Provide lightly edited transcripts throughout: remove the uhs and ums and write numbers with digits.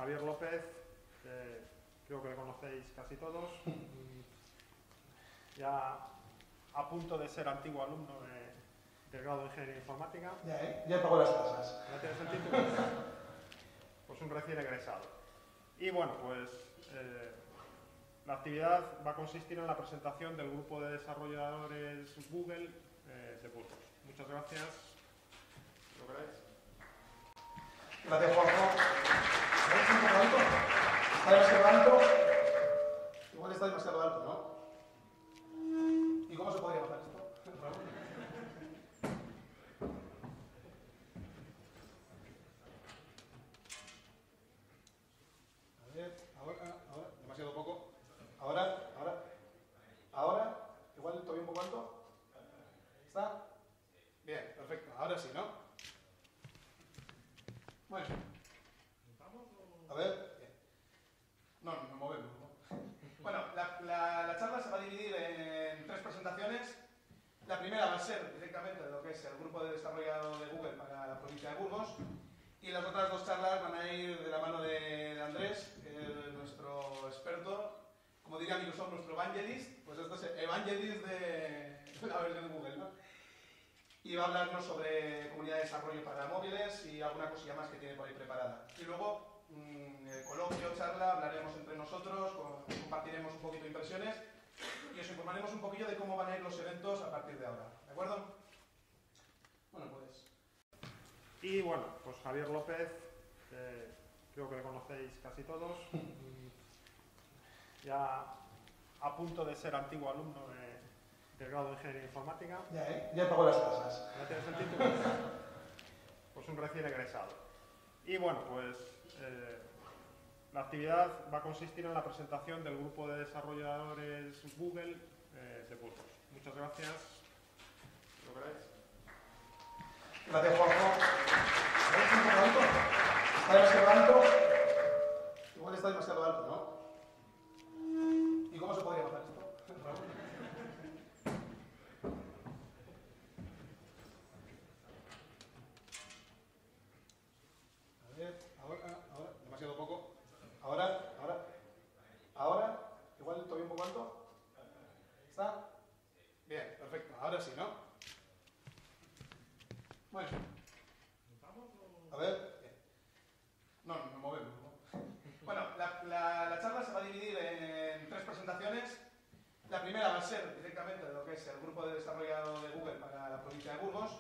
Javier López, creo que le conocéis casi todos, ya a punto de ser antiguo alumno del grado de Ingeniería Informática. Ya pagó las tasas. ¿Ya tienes el título? Pues un recién egresado. Y bueno, pues la actividad va a consistir en la presentación del grupo de desarrolladores Google de Burgos. Muchas gracias. ¿Lo queréis? Gracias, Juanjo. ¿Estáis un poco alto? ¿Está demasiado alto? Igual está demasiado alto, ¿no? ¿Y cómo se podría bajar esto? A ver, ahora, demasiado poco. Ahora, igual todavía un poco alto. ¿Está? Bien, perfecto. Ahora sí, ¿no? Bueno. A ver. Bien. No movemos, ¿no? Bueno, la charla se va a dividir en 3 presentaciones. La primera va a ser directamente de lo que es el grupo de desarrollo de Google para la provincia de Burgos. Y las otras 2 charlas van a ir de la mano de Andrés, que es nuestro experto. Como diría Microsoft, nuestro evangelist. Pues esto es evangelist de la versión de Google, ¿no? Y va a hablarnos sobre comunidad de desarrollo para móviles y alguna cosilla más que tiene por ahí preparada. Y luego, coloquio, charla, hablaremos entre nosotros, compartiremos un poquito de impresiones y os informaremos un poquillo de cómo van a ir los eventos a partir de ahora. ¿De acuerdo? Bueno, pues... Y bueno, pues Javier López, creo que le conocéis casi todos, ya a punto de ser antiguo alumno del grado de Ingeniería Informática. Ya pagó las tasas. ¿Ya tienes el título? Pues un recién egresado. Y bueno, pues la actividad va a consistir en la presentación del grupo de desarrolladores Google de Burgos. Muchas gracias. ¿Lo queréis? Gracias, Juanjo. ¿Estáis un poco alto? ¿Está demasiado alto? Igual está demasiado alto, ¿no? ¿Y cómo se podría bajar esto? A ver, ahora, demasiado poco. Ahora, igual todavía un poco alto. ¿Está? Bien, perfecto. Ahora sí, ¿no? Bueno. A ver. Bien. No movemos, ¿no? Bueno, la charla se va a dividir en 3 presentaciones. La primera va a ser directamente de lo que es el grupo de desarrollo de Google para la provincia de Burgos.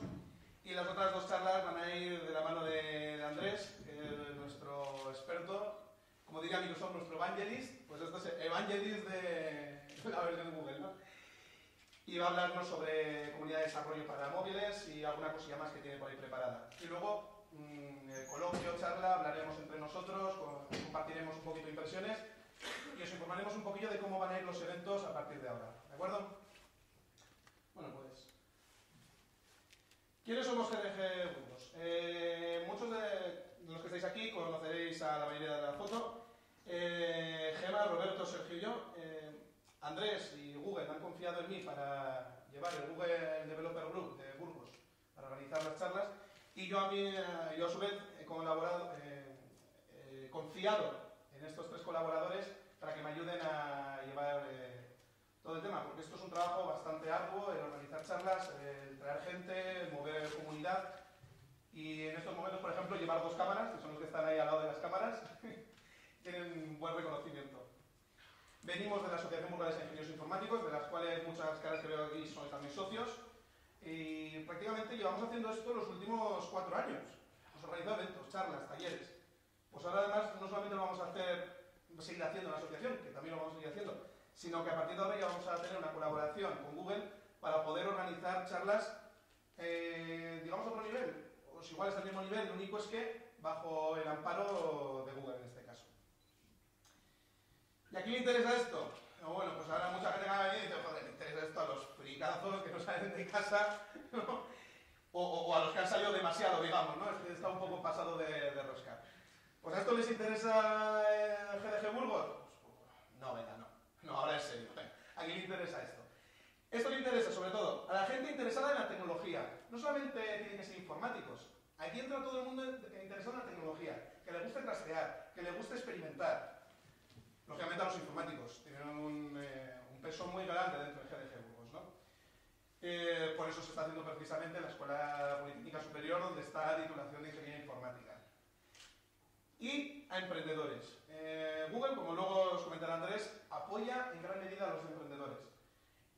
Y las otras 2 charlas van a ir de la mano de Andrés, que es nuestro experto. Como diría Microsoft, nuestro evangelist. Pues esto es evangelist de la versión de Google, ¿no? Y va a hablarnos sobre comunidad de desarrollo para móviles y alguna cosilla más que tiene por ahí preparada. Y luego, coloquio, charla, hablaremos entre nosotros, compartiremos un poquito de impresiones y os informaremos un poquillo de cómo van a ir los eventos a partir de ahora. ¿De acuerdo? Bueno, pues... ¿Quiénes somos GDG Burgos? Muchos de los que estáis aquí conoceréis a la mayoría de la foto. Gemma, Roberto, Sergio y yo. Andrés y Google me han confiado en mí para llevar el Google Developer Group de Burgos para organizar las charlas y yo a su vez he colaborado, confiado en estos 3 colaboradores para que me ayuden a llevar todo el tema, porque esto es un trabajo bastante arduo, el organizar charlas, el traer gente, el mover comunidad y en estos momentos, por ejemplo, llevar 2 cámaras, que son los que están ahí al lado de las cámaras, tienen buen reconocimiento. Venimos de la Asociación Burgalesa de Ingenieros Informáticos, de las cuales muchas caras que veo aquí son también socios, y prácticamente llevamos haciendo esto los últimos 4 años. Hemos organizado eventos, charlas, talleres. Pues ahora además no solamente lo vamos a seguir haciendo en la asociación, que también lo vamos a seguir haciendo, sino que a partir de ahora ya vamos a tener una colaboración con Google para poder organizar charlas, digamos, a otro nivel. O si igual es al mismo nivel, lo único es que bajo el amparo de Google en este caso. ¿Y a quién le interesa esto? Bueno, pues ahora mucha gente que va a venir y dice, joder, le interesa esto a los fricazos que no salen de casa, ¿no? o a los que han salido demasiado, digamos, ¿no? Es que está un poco pasado de rosca. Pues a esto les interesa GDG Burgos. Pues, no, venga, no, ahora en serio, venga. ¿A quién le interesa esto? Esto le interesa sobre todo a la gente interesada en la tecnología. No solamente tienen que ser informáticos. Aquí entra todo el mundo interesado en la tecnología. que le guste trastear, que le guste experimentar. Lógicamente a los informáticos, tienen un peso muy grande dentro de GDG Burgos, ¿no? Por eso se está haciendo precisamente la Escuela Politécnica Superior, donde está la titulación de Ingeniería Informática. Y a emprendedores. Google, como luego os comentará Andrés, apoya en gran medida a los emprendedores.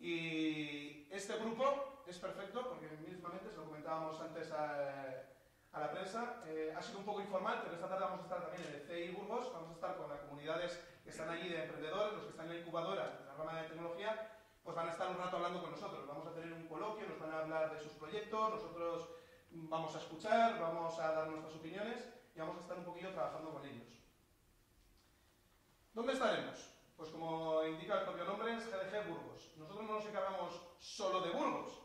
Y este grupo es perfecto, porque mismamente, se lo comentábamos antes a la prensa, ha sido un poco informal, pero esta tarde vamos a estar también en el CI Burgos, vamos a estar con las comunidades que están allí de emprendedores, los que están en la incubadora, en la rama de tecnología, pues van a estar un rato hablando con nosotros. Vamos a tener un coloquio, nos van a hablar de sus proyectos, nosotros vamos a escuchar, vamos a dar nuestras opiniones y vamos a estar un poquillo trabajando con ellos. ¿Dónde estaremos? Pues como indica el propio nombre, es GDG Burgos. Nosotros no nos encargamos solo de Burgos,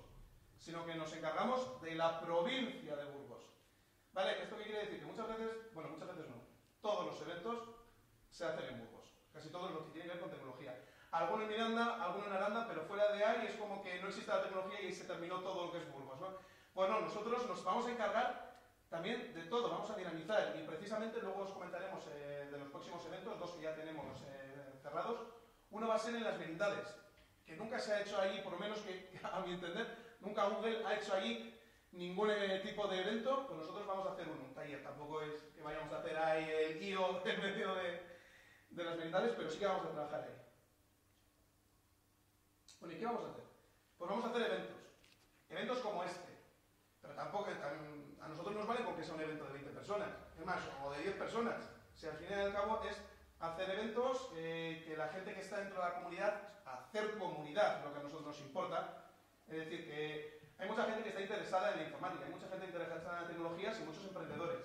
sino que nos encargamos de la provincia de Burgos. ¿Vale? ¿Esto qué quiere decir? Que muchas veces, bueno, muchas veces no, todos los eventos se hacen en Burgos. Casi todos los que tienen que ver con tecnología. Alguno en Miranda, alguno en Aranda, pero fuera de ahí es como que no existe la tecnología y se terminó todo lo que es Burgos, ¿no? Bueno, nosotros nos vamos a encargar también de todo, vamos a dinamizar y precisamente luego os comentaremos de los próximos eventos, dos que ya tenemos cerrados. Uno va a ser en las Merindades, que nunca se ha hecho allí, por lo menos que a mi entender, nunca Google ha hecho allí ningún tipo de evento, pues nosotros vamos a hacer un taller. Tampoco es que vayamos a hacer ahí el guío en medio de las Merindades, pero sí que vamos a trabajar ahí. Bueno, ¿y qué vamos a hacer? Pues vamos a hacer eventos como este, pero tampoco a nosotros nos vale con que sea un evento de 20 personas, es más, o de 10 personas. O sea, al fin y al cabo es hacer eventos que la gente que está dentro de la comunidad, hacer comunidad, lo que a nosotros nos importa. Es decir, que hay mucha gente que está interesada en la informática, hay mucha gente interesada en las tecnologías y muchos emprendedores.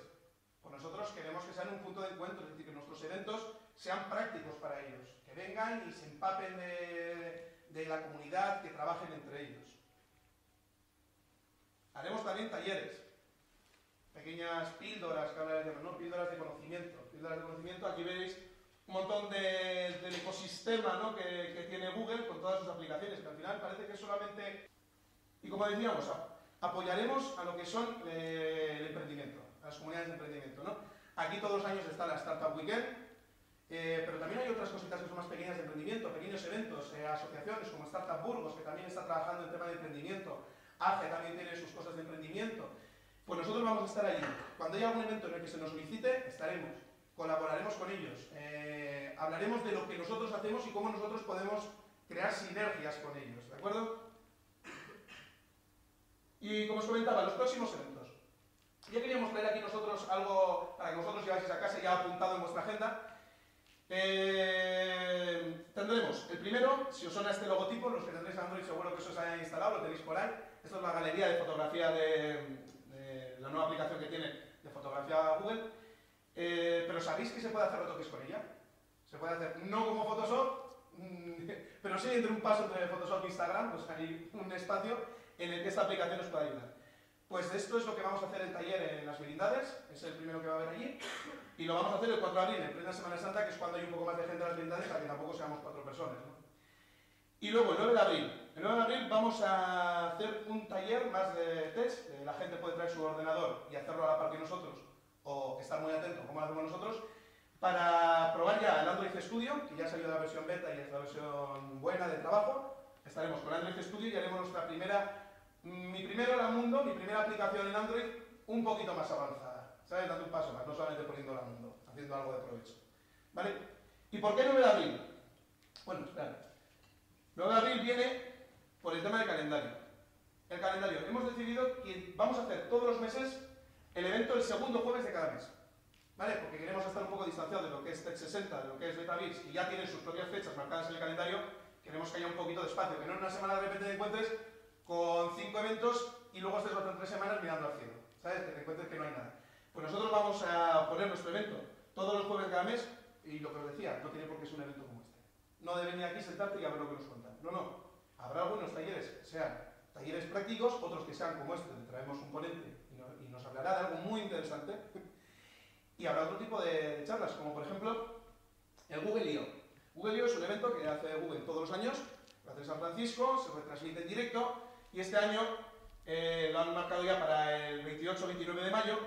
Pues nosotros queremos que sean un punto de encuentro, es decir, que nuestros eventos sean prácticos para ellos, que vengan y se empapen de la comunidad, que trabajen entre ellos. Haremos también talleres, pequeñas píldoras, que ahora llaman, ¿no? Píldoras de conocimiento. Píldoras de conocimiento, aquí veis un montón del ecosistema, ¿no? que tiene Google con todas sus aplicaciones, que al final parece que es solamente... Y como decíamos, apoyaremos a lo que son el emprendimiento, a las comunidades de emprendimiento, ¿no? Aquí todos los años está la Startup Weekend, pero también hay otras cositas que son más pequeñas de emprendimiento, pequeños eventos, asociaciones como Startup Burgos, que también está trabajando en tema de emprendimiento, AGE también tiene sus cosas de emprendimiento. Pues nosotros vamos a estar allí. Cuando haya algún evento en el que se nos solicite, estaremos, colaboraremos con ellos, hablaremos de lo que nosotros hacemos y cómo nosotros podemos crear sinergias con ellos, ¿de acuerdo? Y como os comentaba, los próximos eventos. Ya queríamos traer aquí nosotros algo para que vosotros lleváis a casa ya apuntado en vuestra agenda. Tendremos el primero, si os suena este logotipo, los que tendréis Android seguro que eso os haya instalado, lo tenéis por ahí. Esto es la galería de fotografía de la nueva aplicación que tiene de fotografía Google. Pero ¿sabéis que se puede hacer retoques con ella? Se puede hacer, no como Photoshop, pero sí entre un paso entre Photoshop e Instagram, pues hay un espacio en el que esta aplicación os puede ayudar. Pues esto es lo que vamos a hacer el taller en las Merindades, es el primero que va a haber allí, y lo vamos a hacer el 4 de abril, en plena Semana Santa, que es cuando hay un poco más de gente en las Merindades, para que tampoco seamos 4 personas, ¿no? Y luego el 9 de abril. El 9 de abril vamos a hacer un taller más de test, la gente puede traer su ordenador y hacerlo a la par que nosotros, o estar muy atento como lo hacemos nosotros, para probar ya el Android Studio, que ya salió la versión beta y es la versión buena de trabajo. Estaremos con Android Studio y haremos nuestra mi primera Hola Mundo, mi primera aplicación en Android un poquito más avanzada, ¿sabes? Dando un paso más, no solamente poniendo Hola Mundo, haciendo algo de provecho, ¿vale? ¿Y por qué 9 de abril? Bueno, espera. 9 de abril viene por el tema del calendario. El calendario, hemos decidido que vamos a hacer todos los meses el evento el segundo jueves de cada mes, ¿vale? Porque queremos estar un poco distanciados de lo que es Tech 60, de lo que es Betaviz, que ya tienen sus propias fechas marcadas en el calendario. Queremos que haya un poquito de espacio, que no en una semana de repente te encuentres con 5 eventos y luego estés otras 3 semanas mirando al cielo, ¿sabes? Que te encuentres que no hay nada. Pues nosotros vamos a poner nuestro evento todos los jueves de cada mes y lo que os decía, no tiene por qué ser un evento como este. No de venir aquí, sentarte y a ver lo que nos cuentan. No, no. Habrá algunos talleres que sean talleres prácticos, otros que sean como este, donde traemos un ponente y nos hablará de algo muy interesante. Y habrá otro tipo de charlas, como por ejemplo el Google I.O. Google I.O. es un evento que hace Google todos los años, lo hace en San Francisco, se retransmite en directo y este año lo han marcado ya para el 28-29 de mayo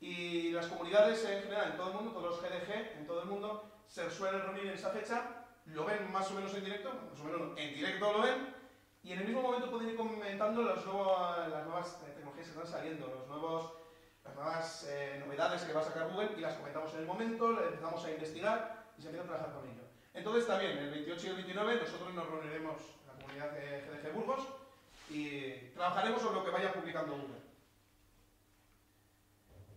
Y las comunidades en general, en todo el mundo, todos los GDG en todo el mundo, se suelen reunir en esa fecha, lo ven más o menos en directo, más o menos en directo lo ven, y en el mismo momento pueden ir comentando las nuevas tecnologías que están saliendo, las nuevas novedades que va a sacar Google, y las comentamos en el momento, le empezamos a investigar y se empieza a trabajar con ello. Entonces también, el 28 y el 29, nosotros nos reuniremos en la comunidad de GDG Burgos y trabajaremos sobre lo que vaya publicando Google.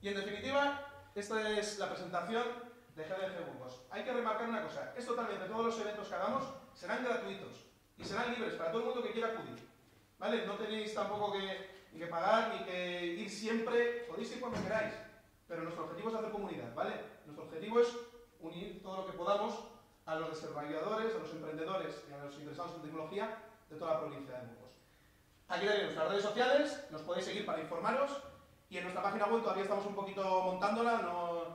Y en definitiva, esta es la presentación de GDG Burgos. Hay que remarcar una cosa, es totalmente, todos los eventos que hagamos serán gratuitos y serán libres para todo el mundo que quiera acudir. ¿Vale? No tenéis tampoco ni que pagar ni que ir siempre, podéis ir cuando queráis, pero nuestro objetivo es hacer comunidad, ¿vale? Nuestro objetivo es unir todo lo que podamos a los desarrolladores, a los emprendedores y a los interesados en tecnología de toda la provincia de Burgos. Aquí tenéis nuestras redes sociales, nos podéis seguir para informaros, y en nuestra página web todavía estamos un poquito montándola,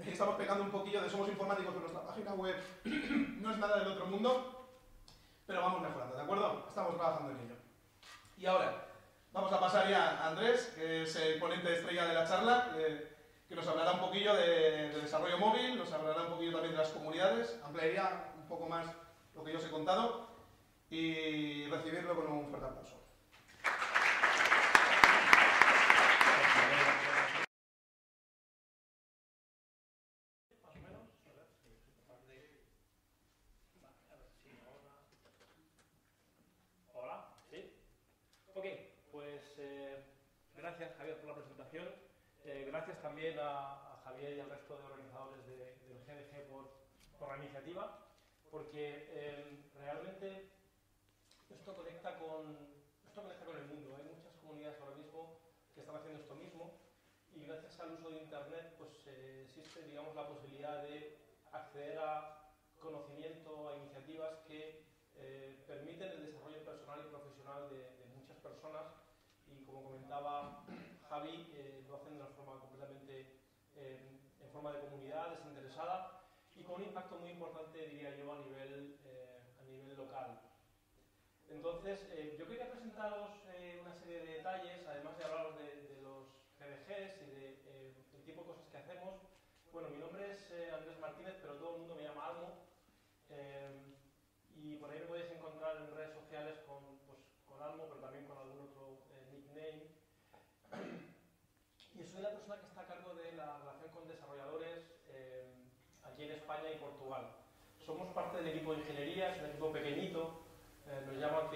estamos pegando un poquillo de somos informáticos, pero nuestra página web no es nada del otro mundo, pero vamos mejorando, ¿de acuerdo? Estamos trabajando en ello. Y ahora, vamos a pasar ya a Andrés, que es el ponente estrella de la charla, que nos hablará un poquillo de desarrollo móvil, nos hablará un poquillo también de las comunidades, ampliaría un poco más lo que yo os he contado, y recibirlo con un fuerte aplauso. Gracias, Javier, por la presentación. Gracias también a Javier y al resto de organizadores del GDG por la iniciativa, porque realmente esto conecta con el mundo. Hay muchas comunidades ahora mismo que están haciendo esto mismo, y gracias al uso de Internet pues, existe, digamos, la posibilidad de acceder a conocimiento, a iniciativas que permiten el desarrollo personal y profesional de muchas personas. Y como comentaba Javi, lo hacen de una forma completamente en forma de comunidad, desinteresada, y con un impacto muy importante, diría yo, a nivel local. Entonces, yo quería presentaros una serie de detalles, además de hablaros de los GDGs y del tipo de cosas que hacemos. Bueno, mi nombre es Andrés Martínez, pero todo el mundo me llama Almo, y por ahí me podéis encontrar en redes sociales con Almo, pero también con algún otro nickname. Y soy la persona que está a cargo de la relación con desarrolladores aquí en España y Portugal. Somos parte del equipo de ingeniería, es un equipo pequeñito, nos llaman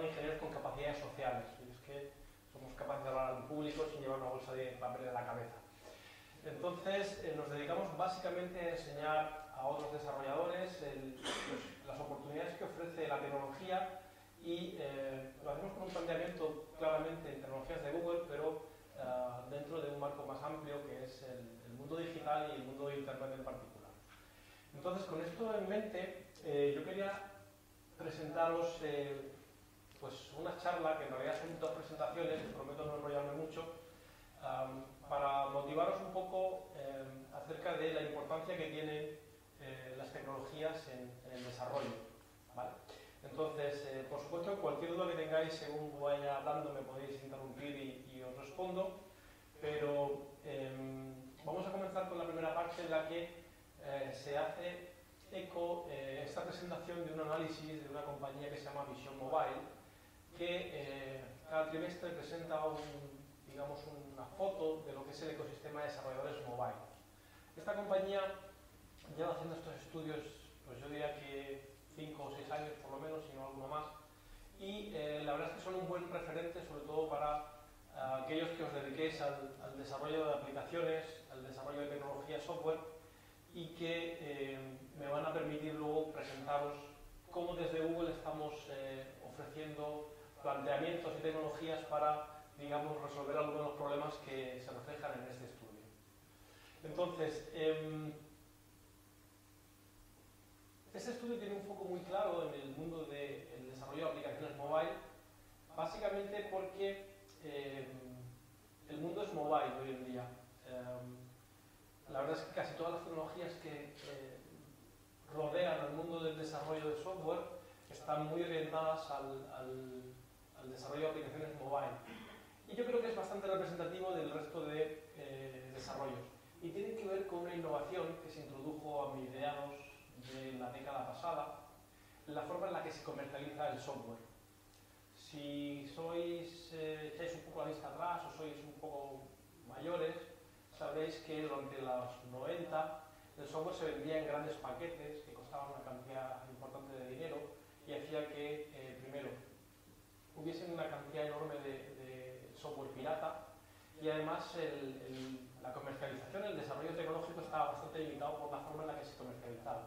ingenieros con capacidades sociales, y es que somos capaces de hablar en público sin llevar una bolsa de papel en la cabeza. Entonces, nos dedicamos básicamente a enseñar a otros desarrolladores las oportunidades que ofrece la tecnología, y lo hacemos con un planteamiento claramente en tecnologías de Google, pero dentro de un marco más amplio que es el mundo digital y el mundo de Internet en particular. Entonces, con esto en mente, yo quería presentaros pues una charla, que en realidad son dos presentaciones, prometo no enrollarme mucho, para motivaros un poco acerca de la importancia que tienen las tecnologías en el desarrollo, ¿vale? Entonces, por supuesto, cualquier duda que tengáis según vaya hablando me podéis interrumpir y os respondo, pero vamos a comenzar con la primera parte en la que se hace eco esta presentación de un análisis de una compañía que se llama Vision Mobile, que cada trimestre presenta digamos una foto de lo que es el ecosistema de desarrolladores mobile. Esta compañía lleva haciendo estos estudios, pues yo diría que 5 o 6 años por lo menos, si no alguno más, y la verdad es que son un buen referente, sobre todo para aquellos que os dediquéis al desarrollo de aplicaciones, al desarrollo de tecnología software, y que me van a permitir luego presentaros cómo desde Google estamos ofreciendo planteamientos y tecnologías para, digamos, resolver algunos de los problemas que se reflejan en este estudio. Entonces, este estudio tiene un foco muy claro en el mundo del desarrollo de aplicaciones mobile, básicamente porque el mundo es mobile hoy en día. La verdad es que casi todas las tecnologías que rodean al mundo del desarrollo de software están muy orientadas al desarrollo de aplicaciones mobile. Y yo creo que es bastante representativo del resto de una innovación que se introdujo a mediados de la década pasada, la forma en la que se comercializa el software. Si echáis un poco la vista atrás o sois un poco mayores, sabréis que durante los 90 el software se vendía en grandes paquetes que costaban una cantidad importante de dinero y hacía que, primero, hubiese una cantidad enorme de software pirata y además la comercialización, el desarrollo tecnológico estaba bastante limitado por la forma en la que se comercializaba.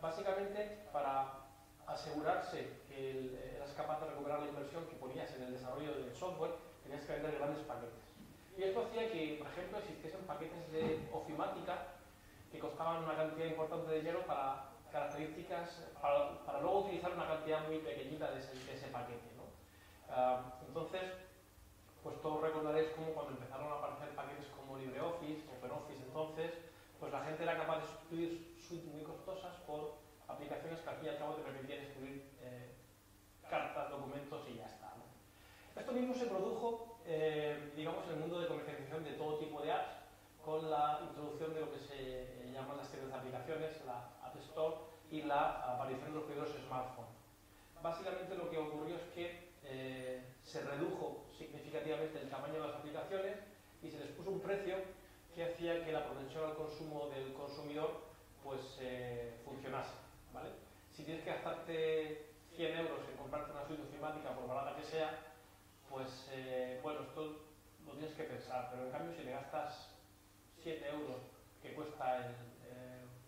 Básicamente, para asegurarse que eras capaz de recuperar la inversión que ponías en el desarrollo del software, tenías que vender grandes paquetes. Y esto hacía que, por ejemplo, existiesen paquetes de ofimática que costaban una cantidad importante de dinero para características, para luego utilizar una cantidad muy pequeñita de ese paquete, ¿no? Entonces, pues todos recordaréis cómo cuando empezaron a aparecer paquetes como LibreOffice, OpenOffice, entonces, pues la gente era capaz de sustituir suites muy costosas por aplicaciones que al fin y al cabo te permitían escribir cartas, documentos y ya está, ¿no? Esto mismo se produjo, digamos, en el mundo de comercialización de todo tipo de apps, con la introducción de lo que se llaman las tiendas de aplicaciones, la App Store y la aparición de los primeros smartphones. Básicamente lo que ocurrió es que se redujo significativamente el tamaño de las aplicaciones y se les puso un precio que hacía que la propensión al consumo del consumidor pues funcionase, ¿vale? Si tienes que gastarte 100 euros en comprarte una suite ofimática por barata que sea, pues bueno, esto lo tienes que pensar, pero en cambio si le gastas 7 euros que cuesta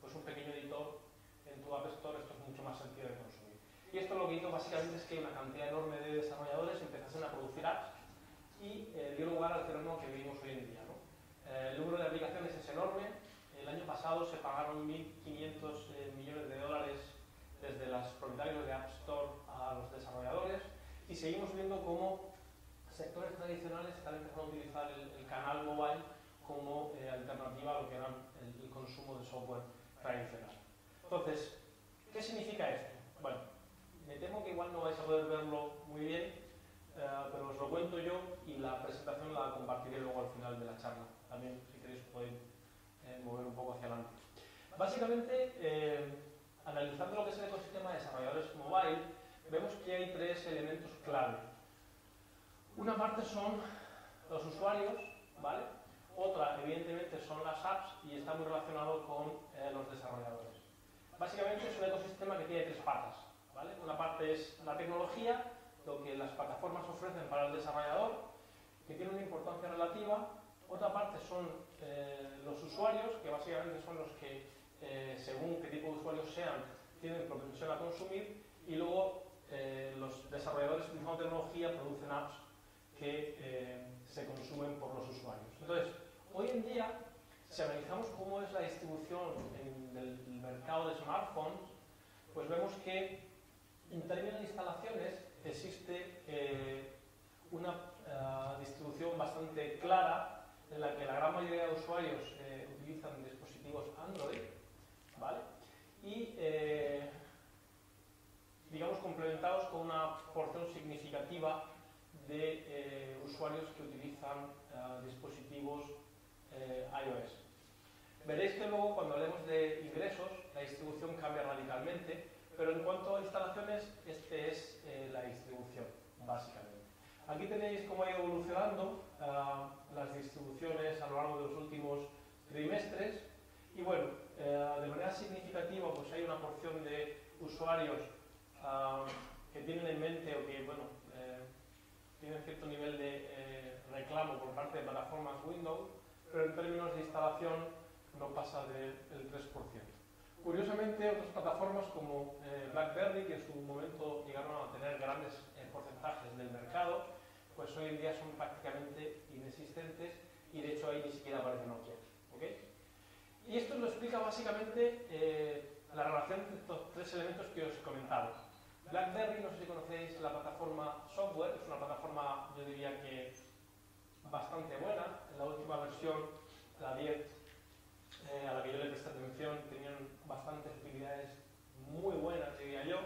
pues un pequeño editor en tu App Store, esto es mucho más sencillo de consumir. Y esto lo que hizo básicamente es que una cantidad enorme de desarrolladores empezasen a producir apps y dio lugar al fenómeno que vivimos hoy en día, ¿no? El número de aplicaciones es enorme. El año pasado se pagaron 1.500 millones de dólares desde los propietarios de App Store a los desarrolladores y seguimos viendo cómo sectores tradicionales están empezando a utilizar el canal mobile como alternativa a lo que era el consumo de software tradicional. Entonces, ¿qué significa esto? Bueno, me temo que igual no vais a poder verlo muy bien, pero os lo cuento yo y la presentación la compartiré luego al final de la charla. También, si queréis, podéis mover un poco hacia adelante. Básicamente, analizando lo que es el ecosistema de desarrolladores mobile, vemos que hay tres elementos clave. Una parte son los usuarios, ¿vale? Otra, evidentemente, son las apps y está muy relacionado con los desarrolladores. Básicamente es un ecosistema que tiene tres patas, ¿vale? Una parte es la tecnología, lo que las plataformas ofrecen para el desarrollador, que tiene una importancia relativa. Otra parte son los usuarios, que básicamente son los que, según qué tipo de usuarios sean, tienen propensión a consumir. Y luego los desarrolladores de misma tecnología producen apps que se consumen por los usuarios. Entonces, hoy en día, si analizamos cómo es la distribución del mercado de smartphones, pues vemos que en términos de instalaciones existe una distribución bastante clara en la que la gran mayoría de usuarios utilizan dispositivos Android, ¿vale? Y digamos complementados con una porción significativa de usuarios que utilizan dispositivos iOS. Veréis que luego cuando hablemos de ingresos la distribución cambia radicalmente, pero en cuanto a instalaciones, este es la distribución, básicamente. Aquí tenéis cómo ha ido evolucionando las distribuciones a lo largo de los últimos trimestres y bueno, de manera significativa pues hay una porción de usuarios que tienen en mente o que bueno, tienen cierto nivel de reclamo por parte de plataformas Windows, pero en términos de instalación no pasa del 3%. Curiosamente, otras plataformas como BlackBerry, que en su momento llegaron a tener grandes porcentajes del mercado, pues hoy en día son prácticamente inexistentes y de hecho ahí ni siquiera aparece Nokia, ¿okay? Y esto nos explica básicamente la relación entre estos tres elementos que os he comentado. BlackBerry, no sé si conocéis la plataforma software, es una plataforma, yo diría que bastante buena. En la última versión, la 10, a la que yo le presté atención, tenían bastantes utilidades muy buenas, diría yo,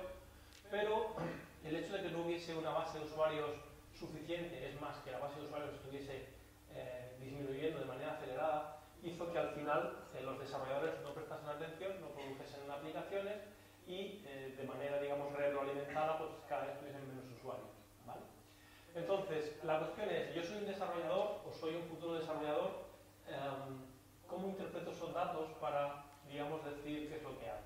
pero el hecho de que no hubiese una base de usuarios suficiente, es más, que la base de usuarios estuviese disminuyendo de manera acelerada, hizo que al final los desarrolladores no prestasen atención, no produjesen aplicaciones y de manera, digamos, retroalimentada, pues cada vez tuviesen menos usuarios, ¿vale? Entonces, la cuestión es, yo soy un desarrollador o soy un futuro desarrollador, ¿cómo interpreto esos datos para, digamos, decir qué es lo que hay?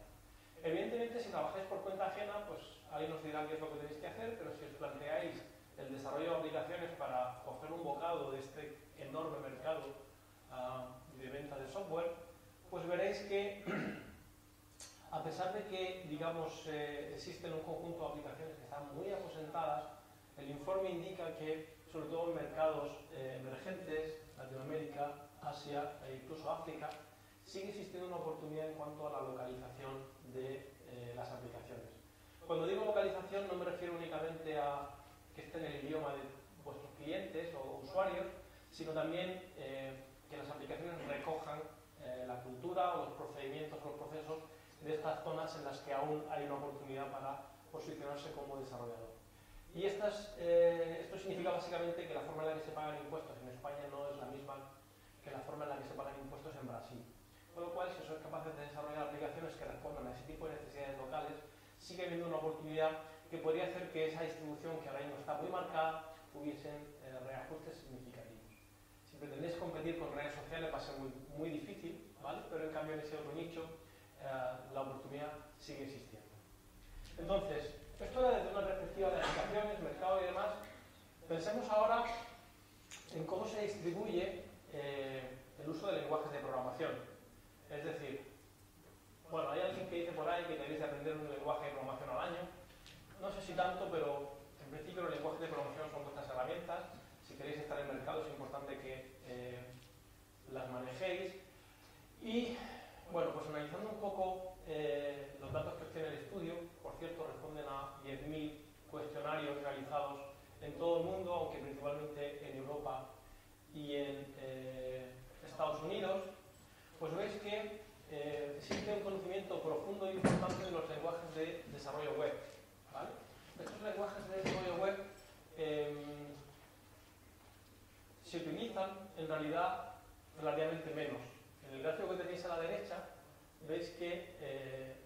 Evidentemente, si trabajáis por cuenta ajena, pues alguien os dirá qué es lo que tenéis que hacer, pero si os planteáis el desarrollo de aplicaciones para coger un bocado de este enorme mercado de venta de software, pues veréis que a pesar de que, digamos, existen un conjunto de aplicaciones que están muy aposentadas, el informe indica que, sobre todo en mercados emergentes, Latinoamérica, Asia e incluso África, sigue existiendo una oportunidad en cuanto a la localización de las aplicaciones. Cuando digo localización no me refiero únicamente a que esté en el idioma de vuestros clientes o usuarios, sino también que las aplicaciones recojan la cultura o los procedimientos o los procesos de estas zonas en las que aún hay una oportunidad para posicionarse como desarrollador. Y esto significa básicamente que la forma en la que se pagan impuestos en España no es la misma que la forma en la que se pagan impuestos en Brasil. Con lo cual, si sois capaces de desarrollar aplicaciones que respondan a ese tipo de necesidades locales, sigue habiendo una oportunidad que podría hacer que esa distribución, que ahora mismo está muy marcada, hubiesen reajustes significativos. Si pretendéis competir con redes sociales va a ser muy difícil, ¿vale? Pero en cambio en ese otro nicho la oportunidad sigue existiendo. Entonces, esto era desde una perspectiva de aplicaciones, mercado y demás. Pensemos ahora en cómo se distribuye el uso de lenguajes de programación. Es decir, bueno, hay alguien que dice por ahí que debéis aprender un lenguaje de programación al año. No sé si tanto, pero en principio los lenguajes de programación son vuestras herramientas. Si queréis estar en el mercado es importante que las manejéis. Y bueno, pues analizando un poco los datos que obtiene el estudio, por cierto, responden a 10.000 cuestionarios realizados en todo el mundo, aunque principalmente en Europa y en Estados Unidos, pues veis que existe un conocimiento profundo e importante de los lenguajes de desarrollo web, ¿vale? Estos lenguajes de desarrollo web se utilizan en realidad relativamente menos. En el gráfico que tenéis a la derecha veis que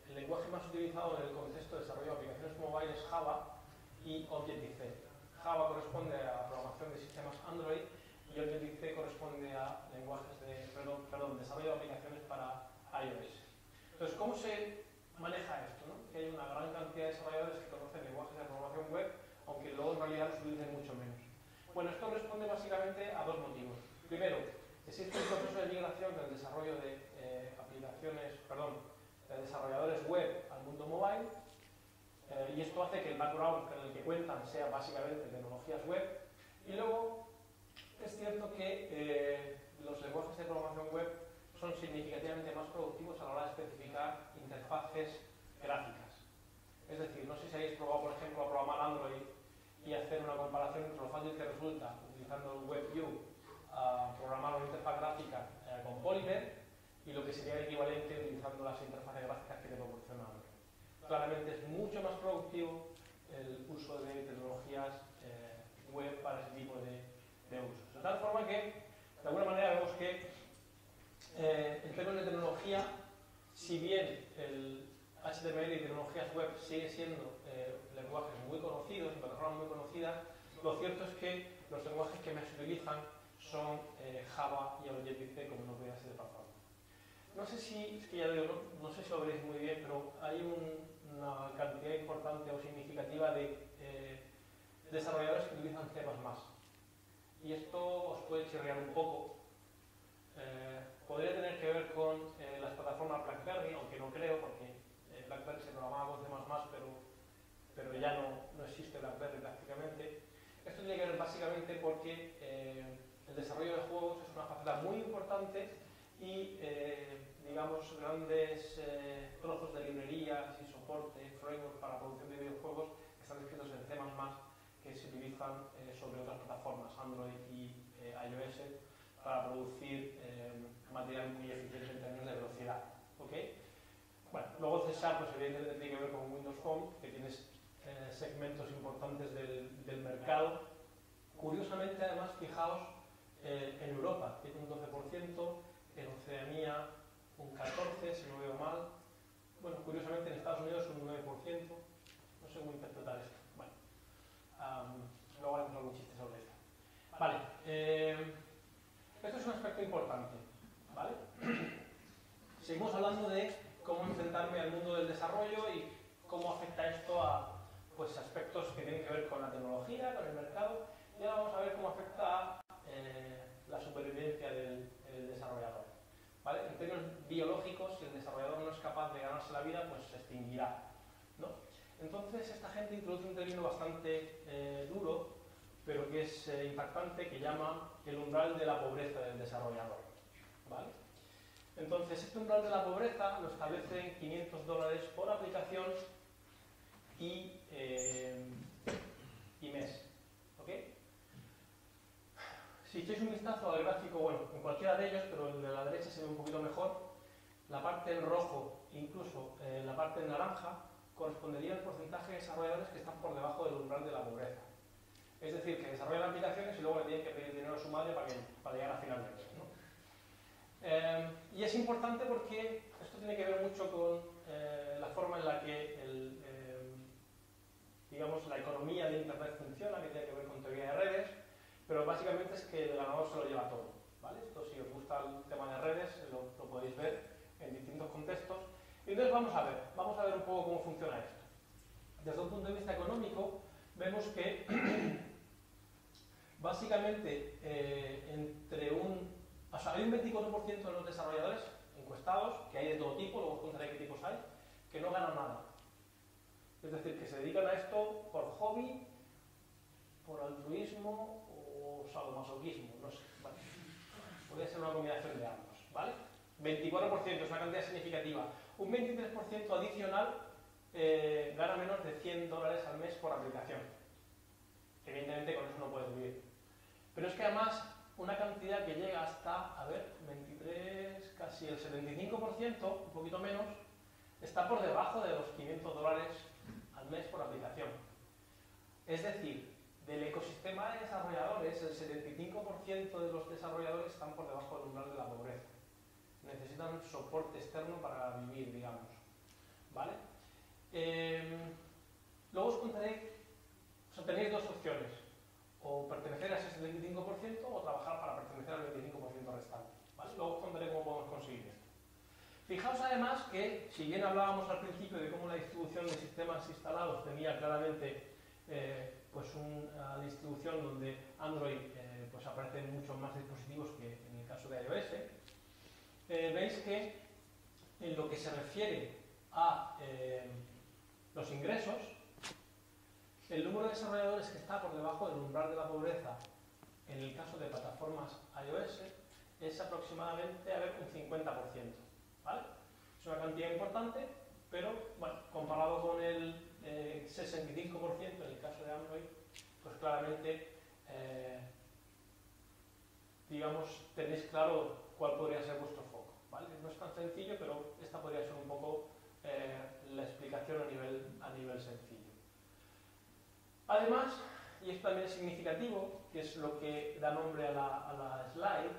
el lenguaje más utilizado en el contexto de desarrollo de aplicaciones mobile es Java y Objective-C. Java corresponde a programación de sistemas Android y Objective-C corresponde a lenguajes de desarrollo de aplicaciones para iOS. Entonces, ¿cómo se maneja esto, ¿no? Que hay una gran cantidad de desarrolladores que conocen lenguajes de programación web, aunque luego en realidad los utilicen mucho menos. Bueno, esto responde básicamente a dos motivos. Primero, existe un proceso de migración del desarrollo de de desarrolladores web al mundo mobile, y esto hace que el background con el que cuentan sea básicamente tecnologías web. Y luego, es cierto que los lenguajes de programación web son significativamente más productivos a la hora de especificar interfaces gráficas. Es decir, no sé si habéis probado, por ejemplo, a programar Android y hacer una comparación entre lo fácil que resulta utilizando el WebView a programar una interfaz gráfica con Polymer y lo que sería el equivalente utilizando las interfaces gráficas que te proporciona Android. Claramente es mucho más productivo el uso de tecnologías web para ese tipo de usos. De tal forma que, de alguna manera, vemos que en términos de tecnología, si bien el HTML y tecnologías web sigue siendo lenguajes muy conocidos y plataformas muy conocidas, lo cierto es que los lenguajes que más se utilizan son Java y Objective-C, como no podía ser de otra forma. No sé si, es que ya digo, no sé si lo veréis muy bien, pero hay una cantidad importante o significativa de desarrolladores que utilizan C++. Y esto os puede chirriar un poco. Podría tener que ver con las plataformas BlackBerry, aunque no creo, porque BlackBerry se programaba con C++, pero ya no existe BlackBerry prácticamente. Esto tiene que ver básicamente porque el desarrollo de juegos es una faceta muy importante y, digamos, grandes trozos de librerías y soporte, framework para producción de videojuegos que están escritos en C++, que se utilizan sobre otras plataformas, Android y iOS, para producir material muy eficiente en términos de velocidad. ¿Okay? Bueno, luego C#, pues evidentemente tiene que ver con Windows Phone, que tienes segmentos importantes del mercado. Curiosamente, además, fijaos, en Europa tiene un 12%, en Oceanía un 14%, si no veo mal. Bueno, curiosamente en Estados Unidos un 9%. No sé cómo interpretar esto. Bueno, luego haremos algún chiste sobre esto. Vale, esto es un aspecto importante, ¿vale? Seguimos hablando de cómo enfrentarme al mundo del desarrollo y cómo afecta esto a pues, aspectos que tienen que ver con la tecnología, con el mercado, y ahora vamos a ver cómo afecta a la supervivencia del desarrollador. ¿Vale? En términos biológicos, si el desarrollador no es capaz de ganarse la vida, pues se extinguirá, ¿no? Entonces esta gente introduce un término bastante duro, pero que es impactante, que llama el umbral de la pobreza del desarrollador, ¿vale? Entonces este umbral de la pobreza lo establece en $500 por aplicación y mes, ¿ok? Si echáis un vistazo al gráfico, bueno, en cualquiera de ellos, pero el de la derecha se ve un poquito mejor, la parte en rojo, incluso la parte en naranja, correspondería al porcentaje de desarrolladores que están por debajo del umbral de la pobreza. Es decir, que desarrollan aplicaciones y luego le tienen que pedir dinero a su madre para llegar a final de mes, ¿no? Y es importante porque esto tiene que ver mucho con la forma en la que digamos, la economía de Internet funciona, que tiene que ver con teoría de redes, pero básicamente es que el ganador se lo lleva todo, ¿vale? Esto, si os gusta el tema de redes, lo podéis ver en distintos contextos. Y entonces vamos a ver un poco cómo funciona esto. Desde un punto de vista económico, vemos que básicamente hay un 24% de los desarrolladores encuestados, que hay de todo tipo, luego os contaré qué tipos hay, que no ganan nada. Es decir, que se dedican a esto por hobby, por altruismo o sadomasoquismo, no sé. Vale. Podría ser una combinación de ambos, ¿vale? 24% es una cantidad significativa. Un 23% adicional gana menos de $100 al mes por aplicación. Evidentemente con eso no puedes vivir. Pero es que además una cantidad que llega hasta, 23, casi el 75%, un poquito menos, está por debajo de los $500 al mes por aplicación. Es decir, del ecosistema de desarrolladores, el 75% de los desarrolladores están por debajo del umbral de la pobreza. Necesitan soporte externo para vivir, digamos. ¿Vale? Luego os contaré, tenéis dos opciones. O pertenecer a ese 75% o trabajar para pertenecer al 25% restante. ¿Vale? Luego os contaré cómo podemos conseguir esto. Fijaos además que, si bien hablábamos al principio de cómo la distribución de sistemas instalados tenía claramente pues una distribución donde Android pues aparece en muchos más dispositivos que en el caso de iOS, veis que en lo que se refiere a los ingresos, el número de desarrolladores que está por debajo del umbral de la pobreza en el caso de plataformas iOS es aproximadamente un 50%, ¿vale? Es una cantidad importante, pero bueno, comparado con el 65% en el caso de Android, pues claramente digamos, tenéis claro cuál podría ser vuestro foco, ¿vale? No es tan sencillo, pero esta podría ser un poco la explicación a nivel sencillo. Además, y esto también es significativo, que es lo que da nombre a la slide,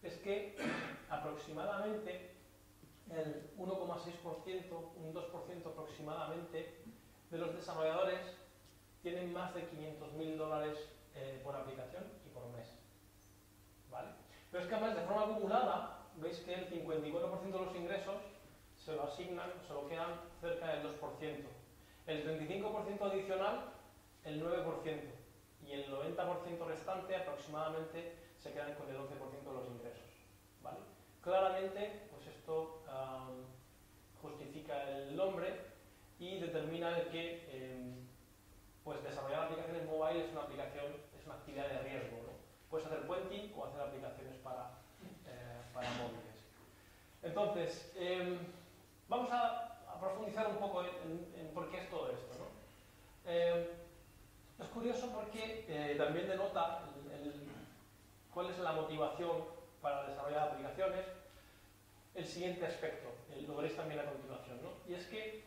es que aproximadamente el 1,6%, un 2% aproximadamente de los desarrolladores tienen más de $500.000 por aplicación y por mes, ¿vale? Pero es que además de forma acumulada, veis que el 54% de los ingresos se lo asignan, se lo quedan cerca del 2%. El 35% adicional, el 9%. Y el 90% restante aproximadamente se quedan con el 11% de los ingresos, ¿vale? Claramente, pues esto justifica el nombre y determina el que pues desarrollar aplicaciones mobile es una actividad de riesgo, ¿no? Puedes hacer puenting o hacer aplicaciones para móviles. Entonces, vamos a profundizar un poco en por qué es todo esto, ¿no? Es curioso porque también denota cuál es la motivación para desarrollar aplicaciones. El siguiente aspecto, lo veréis también a continuación, ¿no? Y es que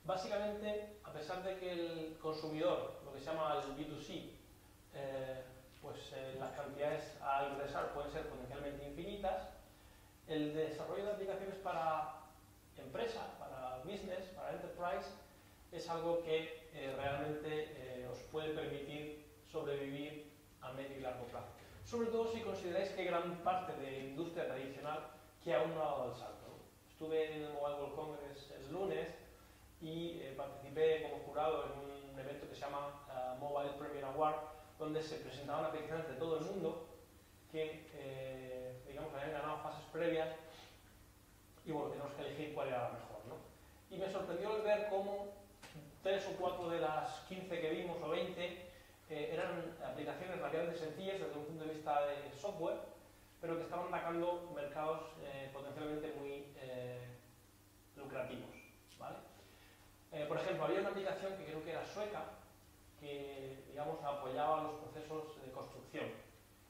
básicamente, a pesar de que el consumidor, lo que se llama el B2C, pues las cantidades a ingresar pueden ser potencialmente infinitas, el desarrollo de aplicaciones para empresa, para business, para enterprise, es algo que realmente os puede permitir sobrevivir a medio y largo plazo. Sobre todo si consideráis que hay gran parte de industria tradicional que aún no ha dado el salto, ¿no? Estuve en el Mobile World Congress el lunes y participé como jurado en un evento que se llama Mobile Premier Award, donde se presentaban aplicaciones de todo el mundo que, digamos, habían ganado fases previas y bueno, tenemos que elegir cuál era la mejor, ¿no? Y me sorprendió el ver cómo 3 o 4 de las 15 que vimos, o 20, eran aplicaciones relativamente sencillas desde un punto de vista de software, pero que estaban atacando mercados potencialmente muy lucrativos, ¿vale? Por ejemplo, había una aplicación que creo que era sueca, que, digamos, apoyaba los procesos de construcción.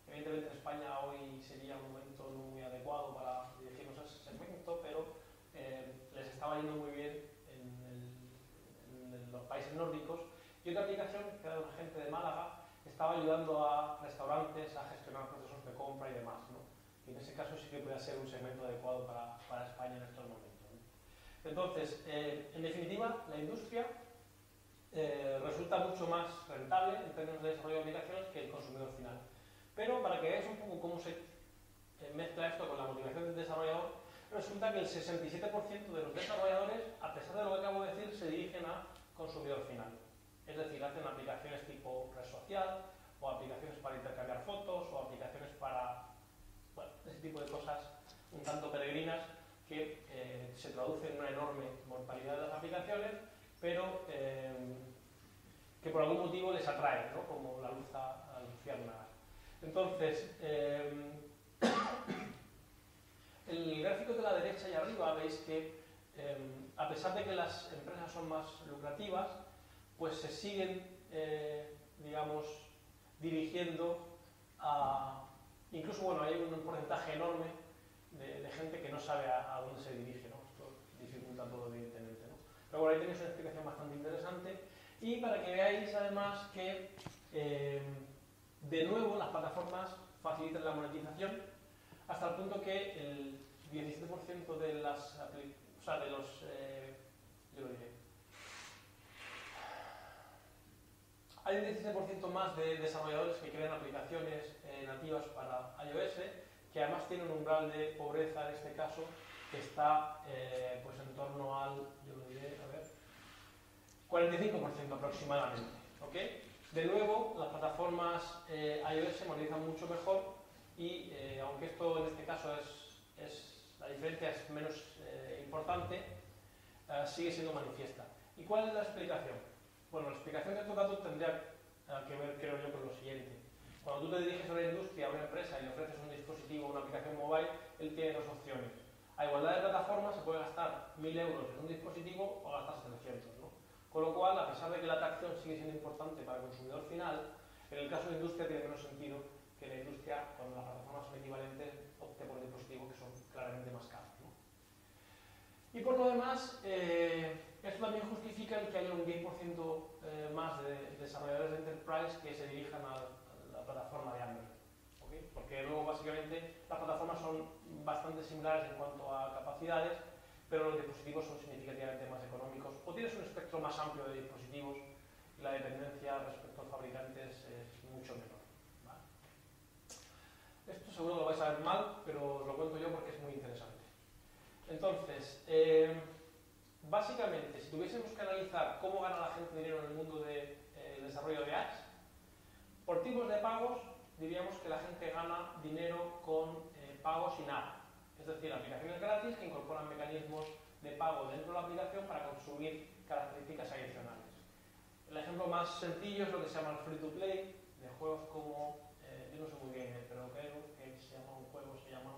Evidentemente en España hoy sería un momento no muy adecuado para dirigirnos a ese segmento, pero les estaba yendo muy bien en los países nórdicos. Y otra aplicación, que era de una gente de Málaga, estaba ayudando a restaurantes a gestionar procesos de compra y demás, ¿no? Y en ese caso sí que puede ser un segmento adecuado para España en estos momentos, ¿no? Entonces, en definitiva, la industria resulta mucho más rentable en términos de desarrollo de aplicaciones que el consumidor final. Pero para que veáis un poco cómo se mezcla esto con la motivación del desarrollador, resulta que el 67% de los desarrolladores, a pesar de lo que acabo de decir, se dirigen a consumidor final. Es decir, hacen aplicaciones tipo red social, o aplicaciones para intercambiar fotos, o aplicaciones para, bueno, ese tipo de cosas un tanto peregrinas que se traducen en una enorme mortalidad de las aplicaciones, pero que por algún motivo les atrae, ¿no? Como la luz a luciérnagas. Entonces, el gráfico de la derecha y arriba veis que a pesar de que las empresas son más lucrativas, pues se siguen, digamos, dirigiendo a... Incluso, bueno, hay un porcentaje enorme de gente que no sabe a dónde se dirige, ¿no? Esto dificulta todo, evidentemente, ¿no? Pero bueno, ahí tenéis una explicación bastante interesante. Y para que veáis, además, que de nuevo las plataformas facilitan la monetización hasta el punto que el 17% de las... O sea, de los... yo lo diré. Hay un 17% más de desarrolladores que crean aplicaciones nativas para iOS, que además tienen un umbral de pobreza, en este caso, que está pues en torno al, yo lo diré, a ver, 45% aproximadamente, ¿ok? De nuevo, las plataformas iOS monetizan mucho mejor y, aunque esto en este caso la diferencia es menos importante, sigue siendo manifiesta. ¿Y cuál es la explicación? Bueno, la explicación de estos datos tendría que ver, creo yo, con lo siguiente. Cuando tú te diriges a una industria, a una empresa y le ofreces un dispositivo, una aplicación mobile, él tiene dos opciones. A igualdad de plataformas se puede gastar 1.000 euros en un dispositivo o gastar 700, ¿no? Con lo cual, a pesar de que la atracción sigue siendo importante para el consumidor final, en el caso de industria tiene menos sentido que la industria, cuando las plataformas son equivalentes, opte por dispositivos que son claramente más caros, ¿no? Y por lo demás, esto también justifica el que haya un 10% más de desarrolladores de enterprise que se dirijan a la plataforma de Android, ¿okay? Porque luego básicamente las plataformas son bastante similares en cuanto a capacidades, pero los dispositivos son significativamente más económicos, o tienes un espectro más amplio de dispositivos y la dependencia respecto a los fabricantes es mucho menor, ¿vale? Esto seguro lo vais a ver mal, pero os lo cuento yo porque es muy interesante. Entonces, básicamente, si tuviésemos que analizar cómo gana la gente dinero en el mundo del desarrollo de ads, por tipos de pagos, diríamos que la gente gana dinero con pagos in-app, es decir, aplicaciones gratis que incorporan mecanismos de pago dentro de la aplicación para consumir características adicionales. El ejemplo más sencillo es lo que se llama el free-to-play, de juegos como, yo no sé muy bien, pero creo que se llama un juego, se llama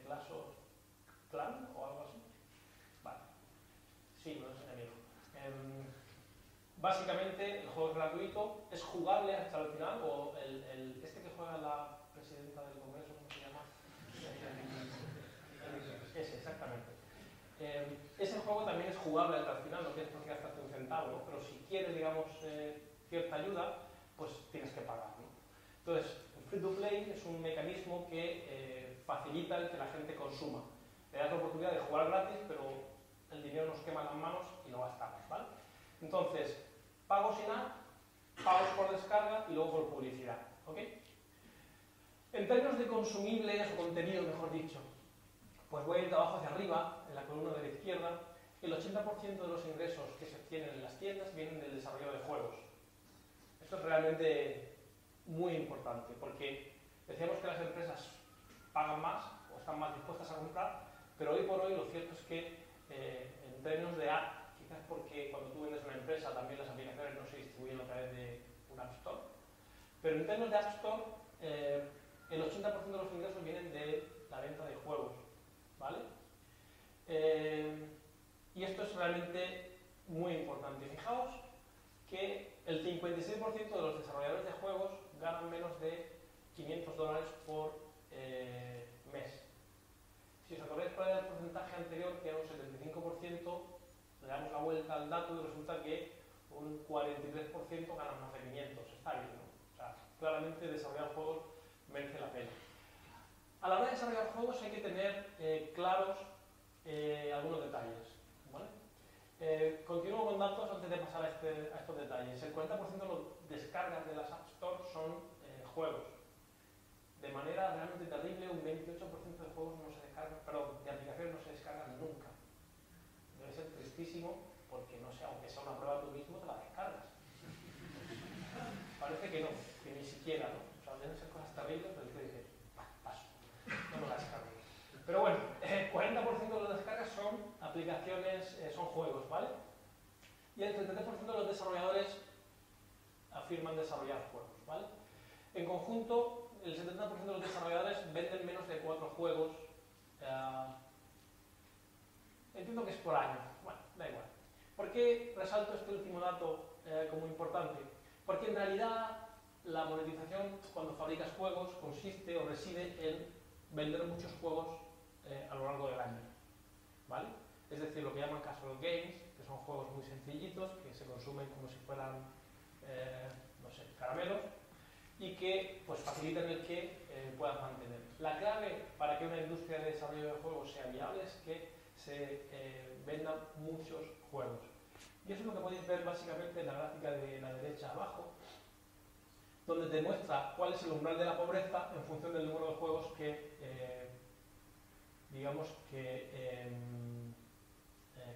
Clash of Clan o algo así. Vale. Sí, no es enemigo. Básicamente, el juego es gratuito, es jugable hasta el final, o este que juega la presidenta del Congreso, ¿cómo se llama? Ese, exactamente. Ese juego también es jugable hasta el final, no tienes por qué gastarte un centavo, ¿no? Pero si quieres, digamos, cierta ayuda, pues tienes que pagar, ¿no? Entonces, el free to play es un mecanismo que facilita el que la gente consuma. Le das la oportunidad de jugar gratis, pero el dinero nos quema las manos y lo gastamos, ¿vale? Entonces, pagos in-app, pagos por descarga y luego por publicidad, ¿ok? En términos de consumibles o contenido, mejor dicho, pues voy a ir de abajo hacia arriba, en la columna de la izquierda. El 80% de los ingresos que se obtienen en las tiendas vienen del desarrollo de juegos. Esto es realmente muy importante, porque decíamos que las empresas pagan más o están más dispuestas a comprar, pero hoy por hoy lo cierto es que en términos de app, quizás porque cuando tú vendes una empresa también las aplicaciones no se distribuyen a través de un App Store, pero en términos de App Store el 80% de los ingresos vienen de la venta de juegos, ¿vale? Y esto es realmente muy importante. Fijaos que el 56% de los desarrolladores de juegos ganan menos de $500 por mes. Si os acordáis cuál era el porcentaje anterior, que era un 75%, le damos la vuelta al dato y resulta que un 43% ganan más de 500. Está bien, ¿no? O sea, claramente desarrollar juegos merece la pena. A la hora de desarrollar juegos hay que tener claros algunos detalles, ¿vale? Continúo con datos antes de pasar a estos detalles. El 40% de las descargas de las App Store son juegos. De manera realmente terrible, un 28% de juegos no se descargan, perdón, de aplicaciones no se descargan nunca. Debe ser tristísimo porque, no sé, aunque sea una prueba tú mismo, te la descargas. Parece que no, que ni siquiera, ¿no? O sea, deben ser cosas terribles, pero yo dije, paso, no me la descargo. Pero bueno, 40% de las descargas son aplicaciones, son juegos, ¿vale? Y el 33% de los desarrolladores afirman desarrollar juegos, ¿vale? En conjunto, el 70% de los desarrolladores venden menos de 4 juegos. Entiendo que es por año. Bueno, da igual. ¿Por qué resalto este último dato como importante? Porque en realidad la monetización cuando fabricas juegos consiste o reside en vender muchos juegos a lo largo del año, ¿vale? Es decir, lo que llaman casual games, que son juegos muy sencillitos, que se consumen como si fueran, no sé, caramelos, y que pues facilitan el que puedas mantener. La clave para que una industria de desarrollo de juegos sea viable es que se vendan muchos juegos. Y eso es lo que podéis ver básicamente en la gráfica de la derecha abajo, donde te muestra cuál es el umbral de la pobreza en función del número de juegos que, digamos, que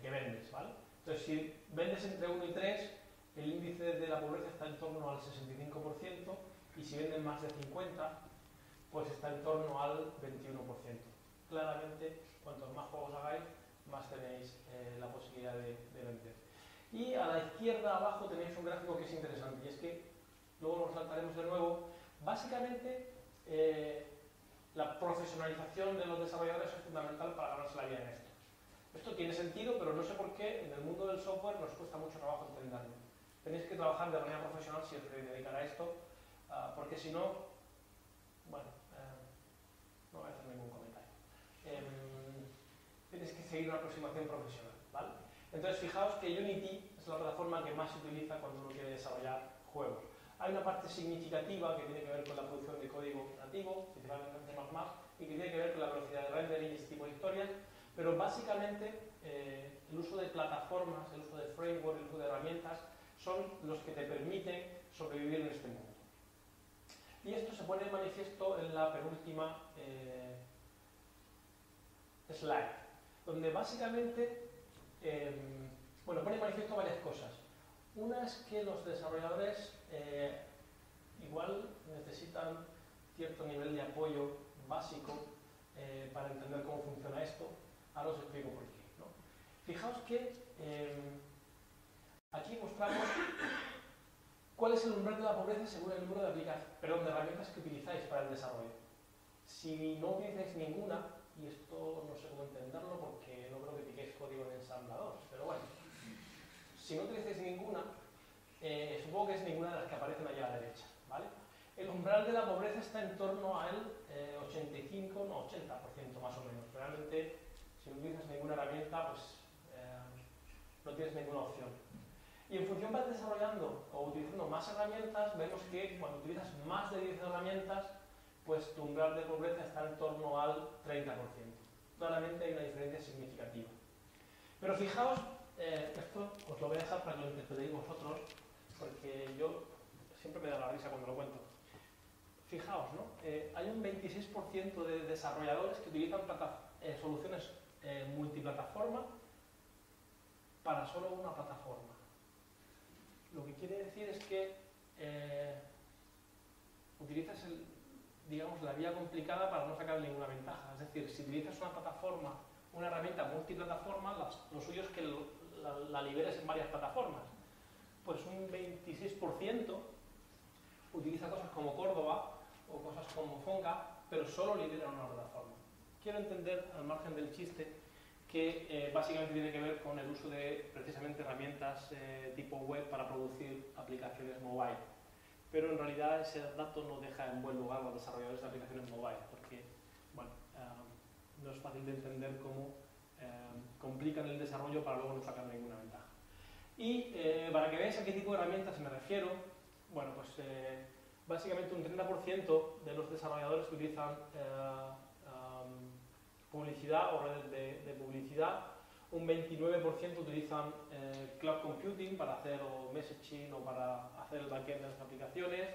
vendes, ¿vale? Entonces, si vendes entre 1 y 3, el índice de la pobreza está en torno al 65%, y si venden más de 50, pues está en torno al 21%. Claramente, cuantos más juegos hagáis, más tenéis la posibilidad de vender. Y a la izquierda abajo tenéis un gráfico que es interesante, y es que, luego lo saltaremos de nuevo, básicamente la profesionalización de los desarrolladores es fundamental para ganarse la vida en esto. Esto tiene sentido, pero no sé por qué en el mundo del software nos cuesta mucho trabajo entenderlo. Tenéis que trabajar de manera profesional si os queréis dedicar a esto, porque si no, bueno, no voy a hacer ningún comentario. Tienes que seguir una aproximación profesional, ¿vale? Entonces, fijaos que Unity es la plataforma que más se utiliza cuando uno quiere desarrollar juegos. Hay una parte significativa que tiene que ver con la producción de código nativo, principalmente en C++, y que tiene que ver con la velocidad de rendering y ese tipo de historias, pero básicamente el uso de plataformas, el uso de framework, el uso de herramientas son los que te permiten sobrevivir en este mundo. Y esto se pone en manifiesto en la penúltima slide, donde básicamente bueno, pone en manifiesto varias cosas. Una es que los desarrolladores igual necesitan cierto nivel de apoyo básico para entender cómo funciona esto. Ahora os explico por qué, ¿no? Fijaos que aquí mostramos cuál es el umbral de la pobreza según el número de herramientas que utilizáis para el desarrollo. Si no utilizáis ninguna, y esto no sé cómo entenderlo porque no creo que piquéis código en ensamblador, pero bueno, si no utilizáis ninguna, supongo que es ninguna de las que aparecen allá a la derecha, ¿vale? El umbral de la pobreza está en torno al 85, no, 80% más o menos. Realmente, si no utilizas ninguna herramienta, pues no tienes ninguna opción. Y en función vas desarrollando o utilizando más herramientas, vemos que cuando utilizas más de 10 herramientas, pues tu umbral de pobreza está en torno al 30%. Claramente hay una diferencia significativa. Pero fijaos, esto os lo voy a dejar para que lo interpretéis vosotros, porque yo siempre me da la risa cuando lo cuento. Fijaos, ¿no? Hay un 26% de desarrolladores que utilizan soluciones multiplataforma para solo una plataforma. Lo que quiere decir es que utilizas digamos, la vía complicada para no sacar ninguna ventaja. Es decir, si utilizas una plataforma, una herramienta multiplataforma, lo suyo es que la liberes en varias plataformas. Pues un 26% utiliza cosas como Córdoba o cosas como Fonga, pero solo libera una plataforma. Quiero entender, al margen del chiste, que básicamente tiene que ver con el uso de precisamente herramientas tipo web para producir aplicaciones mobile. Pero en realidad ese dato no deja en buen lugar a los desarrolladores de aplicaciones mobile, porque bueno, no es fácil de entender cómo complican el desarrollo para luego no sacar ninguna ventaja. Y para que veáis a qué tipo de herramientas me refiero, bueno, pues básicamente un 30% de los desarrolladores utilizan publicidad o redes de publicidad, un 29% utilizan cloud computing para hacer o messaging o para hacer el backend de las aplicaciones.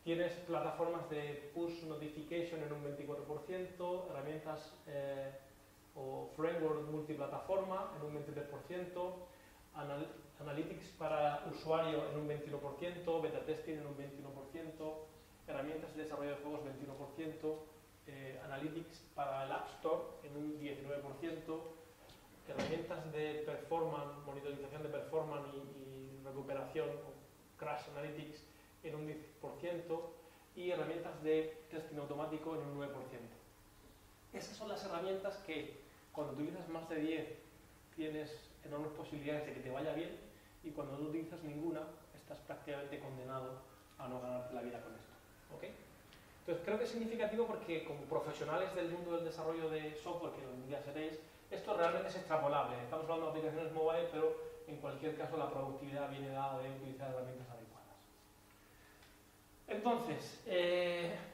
Tienes plataformas de push notification en un 24%, herramientas o framework multiplataforma en un 23%, analytics para usuario en un 21%, beta testing en un 21%, herramientas de desarrollo de juegos 21%, analytics para el App Store en un 19%, herramientas de performance, monitorización de performance y recuperación, o crash analytics en un 10%, y herramientas de testing automático en un 9%. Esas son las herramientas que cuando utilizas más de 10 tienes enormes posibilidades de que te vaya bien, y cuando no utilizas ninguna estás prácticamente condenado a no ganarte la vida con esto. ¿Okay? Entonces creo que es significativo porque como profesionales del mundo del desarrollo de software, que un día seréis, esto realmente es extrapolable. Estamos hablando de aplicaciones mobile, pero en cualquier caso la productividad viene dada de utilizar herramientas adecuadas. Entonces,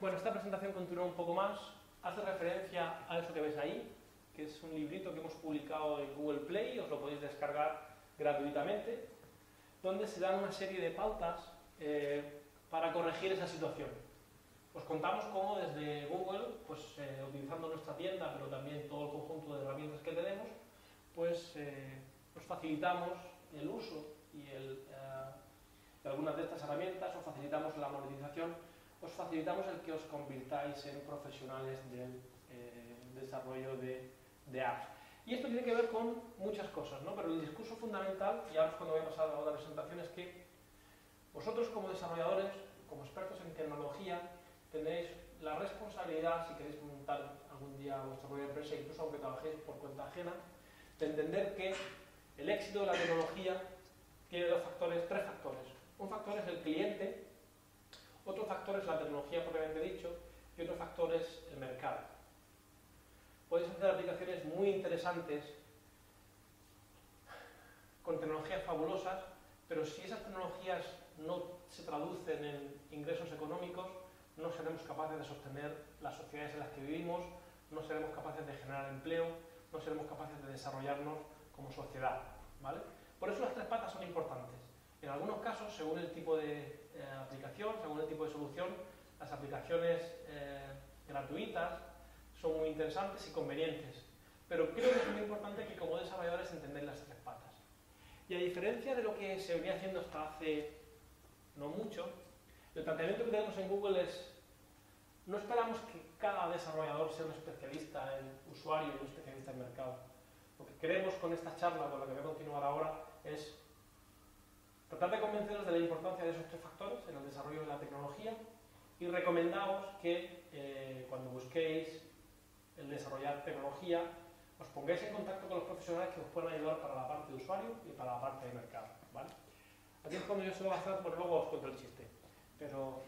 bueno, esta presentación continúa un poco más. Hace referencia a eso que ves ahí, que es un librito que hemos publicado en Google Play, os lo podéis descargar gratuitamente, donde se dan una serie de pautas para corregir esa situación. Os contamos cómo desde Google, pues utilizando nuestra tienda, pero también todo el conjunto de herramientas que tenemos, pues os facilitamos el uso y de algunas de estas herramientas, os facilitamos la monetización, os facilitamos el que os convirtáis en profesionales del desarrollo de apps. Y esto tiene que ver con muchas cosas, ¿no? Pero el discurso fundamental, y ahora es cuando voy a pasar a la otra presentación, es que vosotros como desarrolladores, como expertos en tecnología, tenéis la responsabilidad, si queréis montar algún día vuestra propia empresa, incluso aunque trabajéis por cuenta ajena, de entender que el éxito de la tecnología tiene tres factores. Un factor es el cliente, otro factor es la tecnología propiamente dicho, y otro factor es el mercado. Podéis hacer aplicaciones muy interesantes con tecnologías fabulosas, pero si esas tecnologías no se traducen en ingresos económicos, no seremos capaces de sostener las sociedades en las que vivimos, no seremos capaces de generar empleo, no seremos capaces de desarrollarnos como sociedad, ¿vale? Por eso las tres patas son importantes. En algunos casos, según el tipo de aplicación, según el tipo de solución, las aplicaciones gratuitas son muy interesantes y convenientes, pero creo que es muy importante que como desarrolladores entendáis las tres patas. Y a diferencia de lo que se venía haciendo hasta hace no mucho, el planteamiento que tenemos en Google es: no esperamos que cada desarrollador sea un especialista en usuario y un especialista en mercado. Lo que queremos con esta charla, con la que voy a continuar ahora, es tratar de convenceros de la importancia de esos tres factores en el desarrollo de la tecnología y recomendaros que cuando busquéis el desarrollar tecnología, os pongáis en contacto con los profesionales que os puedan ayudar para la parte de usuario y para la parte de mercado, ¿vale? Aquí es cuando yo suelo hacer, pues luego os cuento el chiste. Pero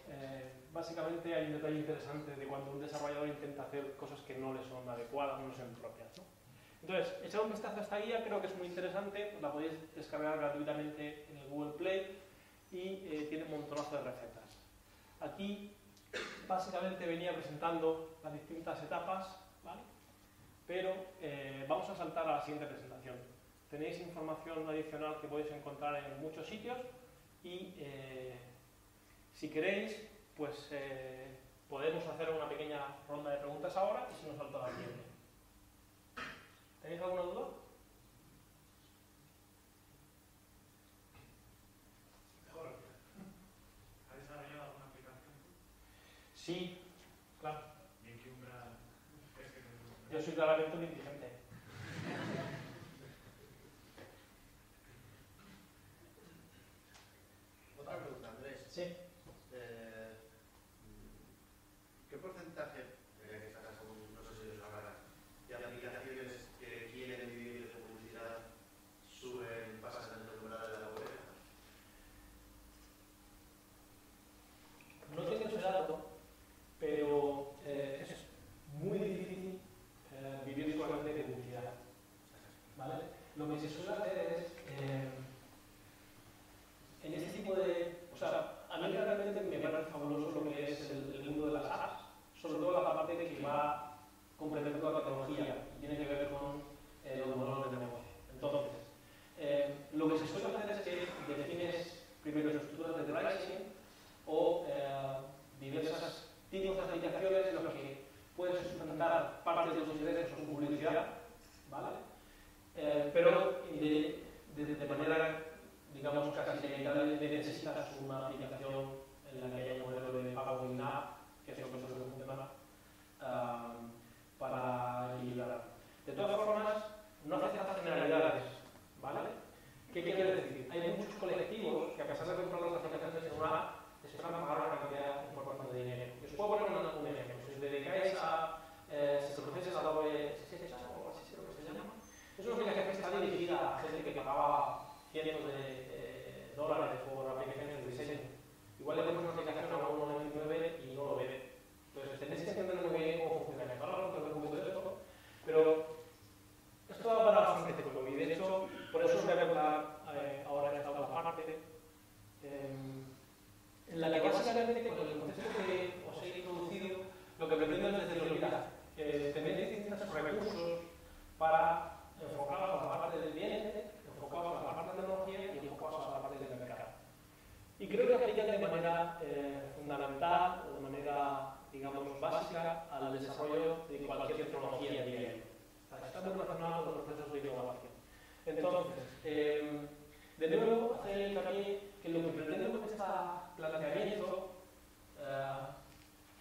básicamente hay un detalle interesante de cuando un desarrollador intenta hacer cosas que no le son adecuadas, no le son propias, ¿no? Entonces, echad un vistazo a esta guía, creo que es muy interesante, la podéis descargar gratuitamente en el Google Play y tiene un montonazo de recetas. Aquí básicamente venía presentando las distintas etapas, ¿vale? Pero vamos a saltar a la siguiente presentación. Tenéis información adicional que podéis encontrar en muchos sitios y si queréis, pues podemos hacer una pequeña ronda de preguntas ahora y si nos salta la siguiente. ¿Tenéis alguna duda? ¿Ha desarrollado alguna aplicación? Sí, claro. ¿Y en qué umbral es que Yo soy claramente un indigente. Otra pregunta, Andrés. Sí. ¿Qué porcentaje, ya que sacas no sé si os sabrás, de aplicaciones que quieren vivir de publicidad suben, pasan el umbral de la pobreza? No tengo ese dato, pero es muy difícil vivir solamente de publicidad. ¿Vale? Lo que se suele hacer es, en este tipo de... O sea, a mí realmente me parece fabuloso lo que es el mundo de las apps, sobre todo la parte que va complementando la tecnología y tiene que ver con los modelos de negocio. Entonces, lo que se suele hacer es que defines primero estructuras de pricing o diversos tipos de aplicaciones en los que puedes sustentar parte de tus ingresos con publicidad, ¿vale? Pero de manera, digamos, casi inevitable necesitas una aplicación en la que haya un modelo de pago in-app, que es lo que suele funcionar, para equilibrar. De todas formas, no hace falta generalidades, ¿vale? ¿Qué quiere decir? Hay muchos colectivos que a pesar de comprar las aplicaciones en una app, esperan pagar una cantidad importante de dinero. Y os puedo poner un ejemplo. Si os dedicáis a, si conocéis a la OSS o así creo que se llama, es una aplicación que está dirigida a gente que pagaba cientos de dólares por aplicaciones de diseño. Igual le ponemos una aplicación a 1,99 y no lo ve. Entonces tenéis que entender muy bien cómo funciona. Ahora no tengo un poco de esto, pero esto va para bastante técnico y de hecho, por eso os voy a contar ahora esta otra parte. En la que básicamente, con el contexto que os he introducido, lo que pretendo es decir, mira, tenéis distintos recursos para enfocaros a la parte del cliente, enfocados a la parte de tecnología y enfocados a la parte del mercado. Y creo que aplican de manera fundamental, o de manera, digamos, básica al desarrollo de cualquier tecnología diaria. Está muy relacionado con los procesos de innovación. Entonces, de nuevo, hacer hincapié que lo que pretendo con este planteamiento,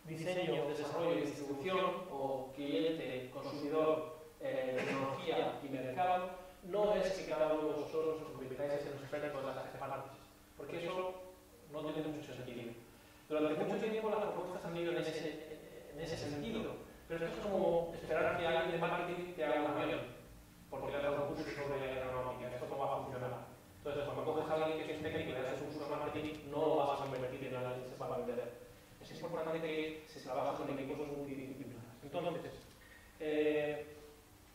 diseño, desarrollo y distribución, o cliente, consumidor, tecnología y mercado, no es que cada uno de vosotros os convirtáis en expertos de las tres partes, porque eso no tiene mucho sentido. Durante mucho tiempo las propuestas han ido en ese sentido, pero esto es como esperar que alguien de marketing te haga un avión, porque le das un curso sobre aeronáutica, esto no va a funcionar. Entonces, cuando coges a alguien que es un técnico y le das un curso de marketing, no lo vas a convertir en alguien que se va a vender. Es importante que se trabaje con equipos multidisciplinares. Entonces,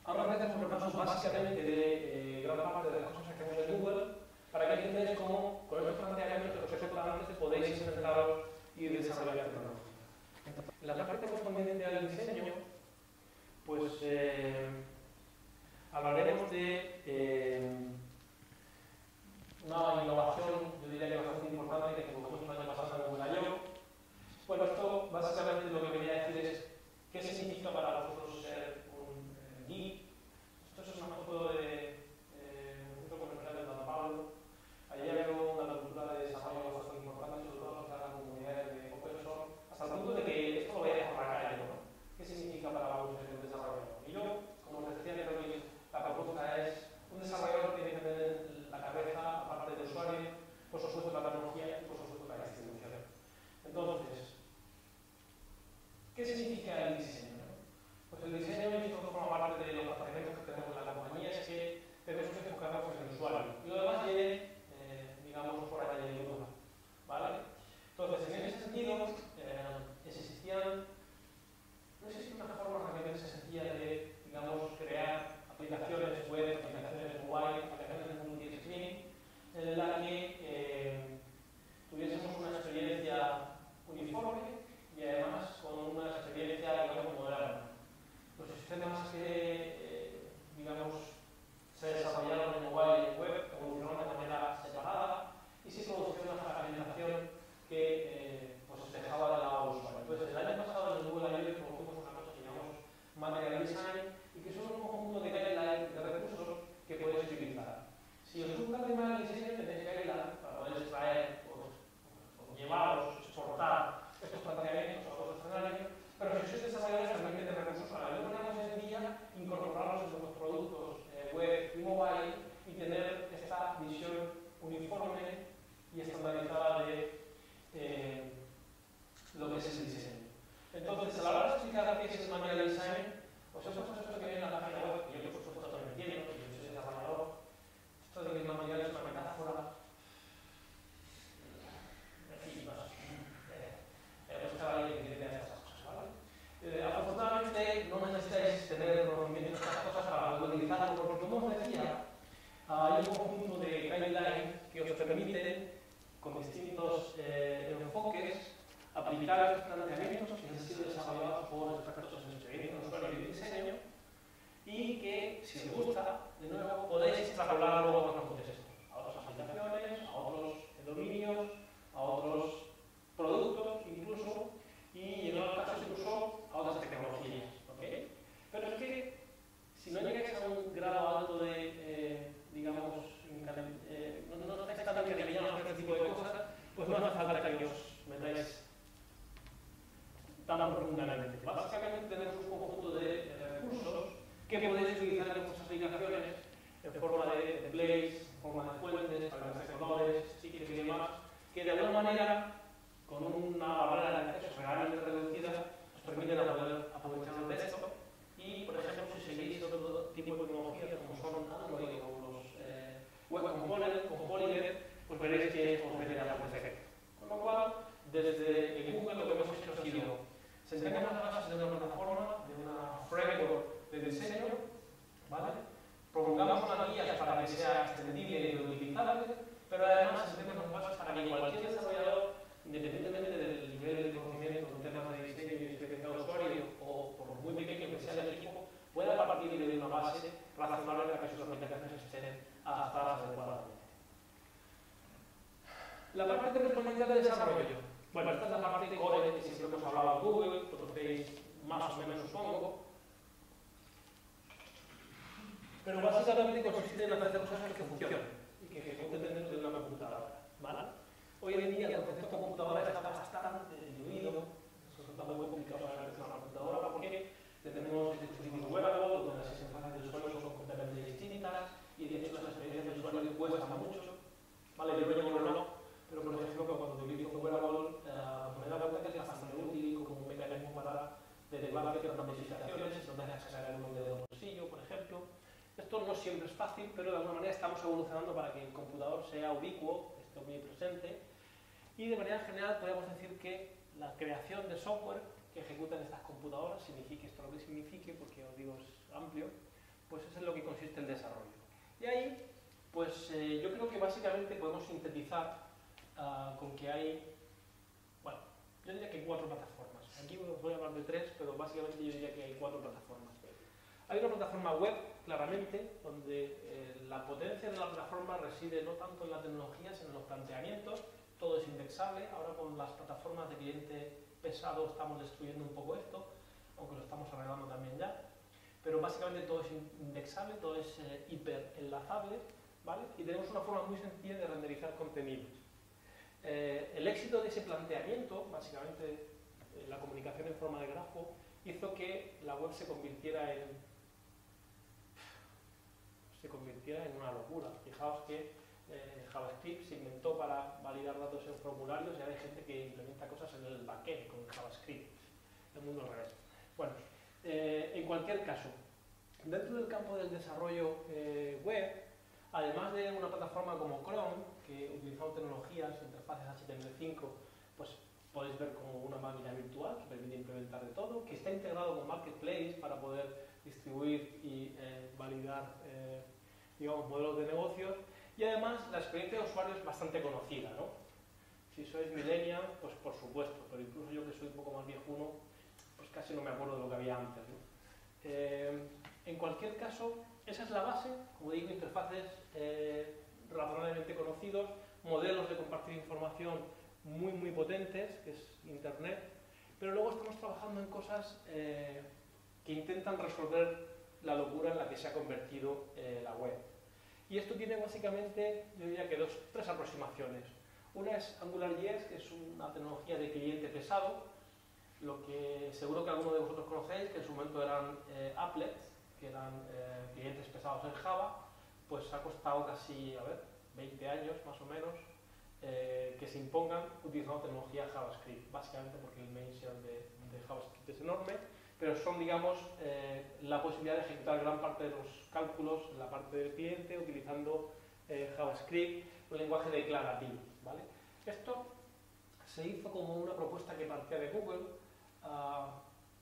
ahora hacemos repasos básicamente de gran parte de las cosas que hacemos en Google para que entendáis cómo, con estos planteamientos que os he contado antes, podéis enfrentaros y desarrollar tecnología. En la parte correspondiente al diseño, pues hablaremos de una innovación, yo diría que bastante importante, que introdujimos el año pasado en Google I/O. Bueno, esto básicamente lo que quería decir es qué significa para vosotros ser un geek. Esto es una foto de un centro comercial de San Pablo. Allí hay una cultura de desarrollo bastante importante, sobre todo en las comunidades de Open aplicar estos planteamientos que han sido desarrollados por expertos en experiencia de usuario y diseño, y que, si os gusta, de nuevo, podéis extrapolarlo a otros contextos, a otras aplicaciones, a otros dominios, a otros productos incluso, y en otros casos incluso a otras tecnologías. ¿Okay? Pero es que si no llegáis a un grado alto de, digamos, no estáis tan encariñados con este tipo de cosas, pues no hace falta que os metáis tan profundamente. Básicamente tenemos un conjunto de recursos que podéis utilizar en vuestras aplicaciones en forma de templates, en forma de fuentes, transaccionadores, stickers y demás, que de alguna manera, con una barrera de acceso realmente reducida, os permiten poder aprovechar el texto. Y, por ejemplo, si seguís otro tipo de tecnologías como son Android o los Web Components con Polymer, pues veréis que esto os meterá por defecto. Con lo cual, desde Google lo que hemos hecho ha sido sentemos las bases de una plataforma, de una framework de diseño, ¿vale? Propongamos unas guías para que sea extendible y reutilizable, pero además sentemos las bases para que cualquier desarrollador, independientemente del nivel de conocimiento en temas de diseño y experiencia de usuario, o por muy pequeño que sea el equipo, pueda partir de una base razonable para que sus aplicaciones estén adaptadas adecuadamente. La parte correspondiente al desarrollo. Bueno, esta es la parte core que siempre hemos hablado en Google, conocéis más o menos, supongo. Pero básicamente consiste en hacer cosas que funcionen y que ejecuten dentro de una computadora, ¿vale? Hoy en día el concepto de computadora está bastante diluido, está muy complicado saber qué es una computadora porque tenemos dispositivos wearable donde las interfaces de usuario son completamente distintas y de hecho las experiencias de usuario cuestan mucho. Vale, yo llevo un reloj, pero por ejemplo cuando utilizo un wearable me da cuenta que es bastante útil como un mecanismo para derivar ciertas notificaciones, no me dejas sacar un dedo del bolsillo, por ejemplo. Esto no siempre es fácil, pero de alguna manera estamos evolucionando para que el computador sea ubicuo, esté muy presente, y de manera general podemos decir que la creación de software que ejecutan estas computadoras, signifique esto lo que signifique, porque os digo es amplio, pues eso es en lo que consiste el desarrollo. Y ahí, pues yo creo que básicamente podemos sintetizar con que hay, bueno, yo diría que 4 plataformas. Aquí os voy a hablar de 3, pero básicamente yo diría que hay 4 plataformas. Hay una plataforma web, claramente, donde la potencia de la plataforma reside no tanto en la tecnología, sino en los planteamientos. Todo es indexable. Ahora con las plataformas de cliente pesado estamos destruyendo un poco esto, aunque lo estamos arreglando también ya. Pero básicamente todo es indexable, todo es hiperenlazable, ¿vale? Y tenemos una forma muy sencilla de renderizar contenidos. El éxito de ese planteamiento, básicamente la comunicación en forma de grafo, hizo que la web se convirtiera en una locura. Fijaos que JavaScript se inventó para validar datos en formularios y ahora hay gente que implementa cosas en el backend con JavaScript. El mundo al revés. Bueno, en cualquier caso, dentro del campo del desarrollo web, además de una plataforma como Chrome, que utilizamos tecnologías, interfaces HTML5, pues podéis ver como una máquina virtual que permite implementar de todo, que está integrado con Marketplace para poder distribuir y validar digamos, modelos de negocios, y además la experiencia de usuario es bastante conocida, ¿no? Si sois millennial, pues por supuesto, pero incluso yo que soy un poco más viejuno, pues casi no me acuerdo de lo que había antes, ¿no? En cualquier caso, esa es la base, como digo, interfaces razonablemente conocidos, modelos de compartir información muy potentes, que es Internet, pero luego estamos trabajando en cosas que intentan resolver la locura en la que se ha convertido la web. Y esto tiene básicamente, yo diría que 3 aproximaciones. Una es AngularJS, que es una tecnología de cliente pesado, lo que seguro que alguno de vosotros conocéis, que en su momento eran applets, que eran clientes pesados en Java, pues ha costado casi, 20 años más o menos, que se impongan utilizando tecnología JavaScript, básicamente porque el mainshare de JavaScript es enorme, pero son, digamos, la posibilidad de ejecutar gran parte de los cálculos en la parte del cliente utilizando JavaScript, un lenguaje declarativo, ¿vale? Esto se hizo como una propuesta que partía de Google,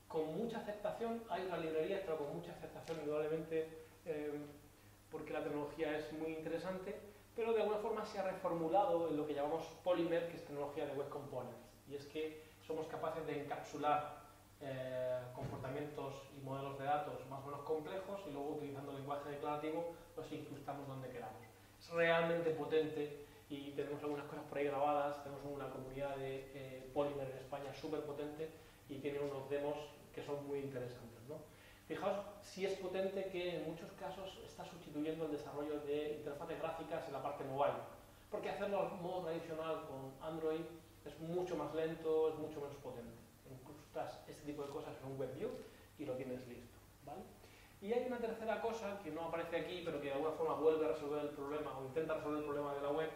con mucha aceptación. Hay una librería, pero con mucha aceptación, indudablemente, porque la tecnología es muy interesante, pero de alguna forma se ha reformulado en lo que llamamos Polymer, que es tecnología de Web Components, y es que somos capaces de encapsular comportamientos y modelos de datos más o menos complejos y luego utilizando el lenguaje declarativo los incrustamos donde queramos. Es realmente potente y tenemos algunas cosas por ahí grabadas, tenemos una comunidad de Polymer en España súper potente y tiene unos demos que son muy interesantes, ¿no? Fijaos si es potente que en muchos casos está sustituyendo el desarrollo de interfaces gráficas en la parte mobile, porque hacerlo al modo tradicional con Android es mucho más lento, es mucho menos potente. Incrustas este tipo de cosas en un WebView y lo tienes listo, ¿vale? Y hay una tercera cosa que no aparece aquí, pero que de alguna forma vuelve a resolver el problema o intenta resolver el problema de la web,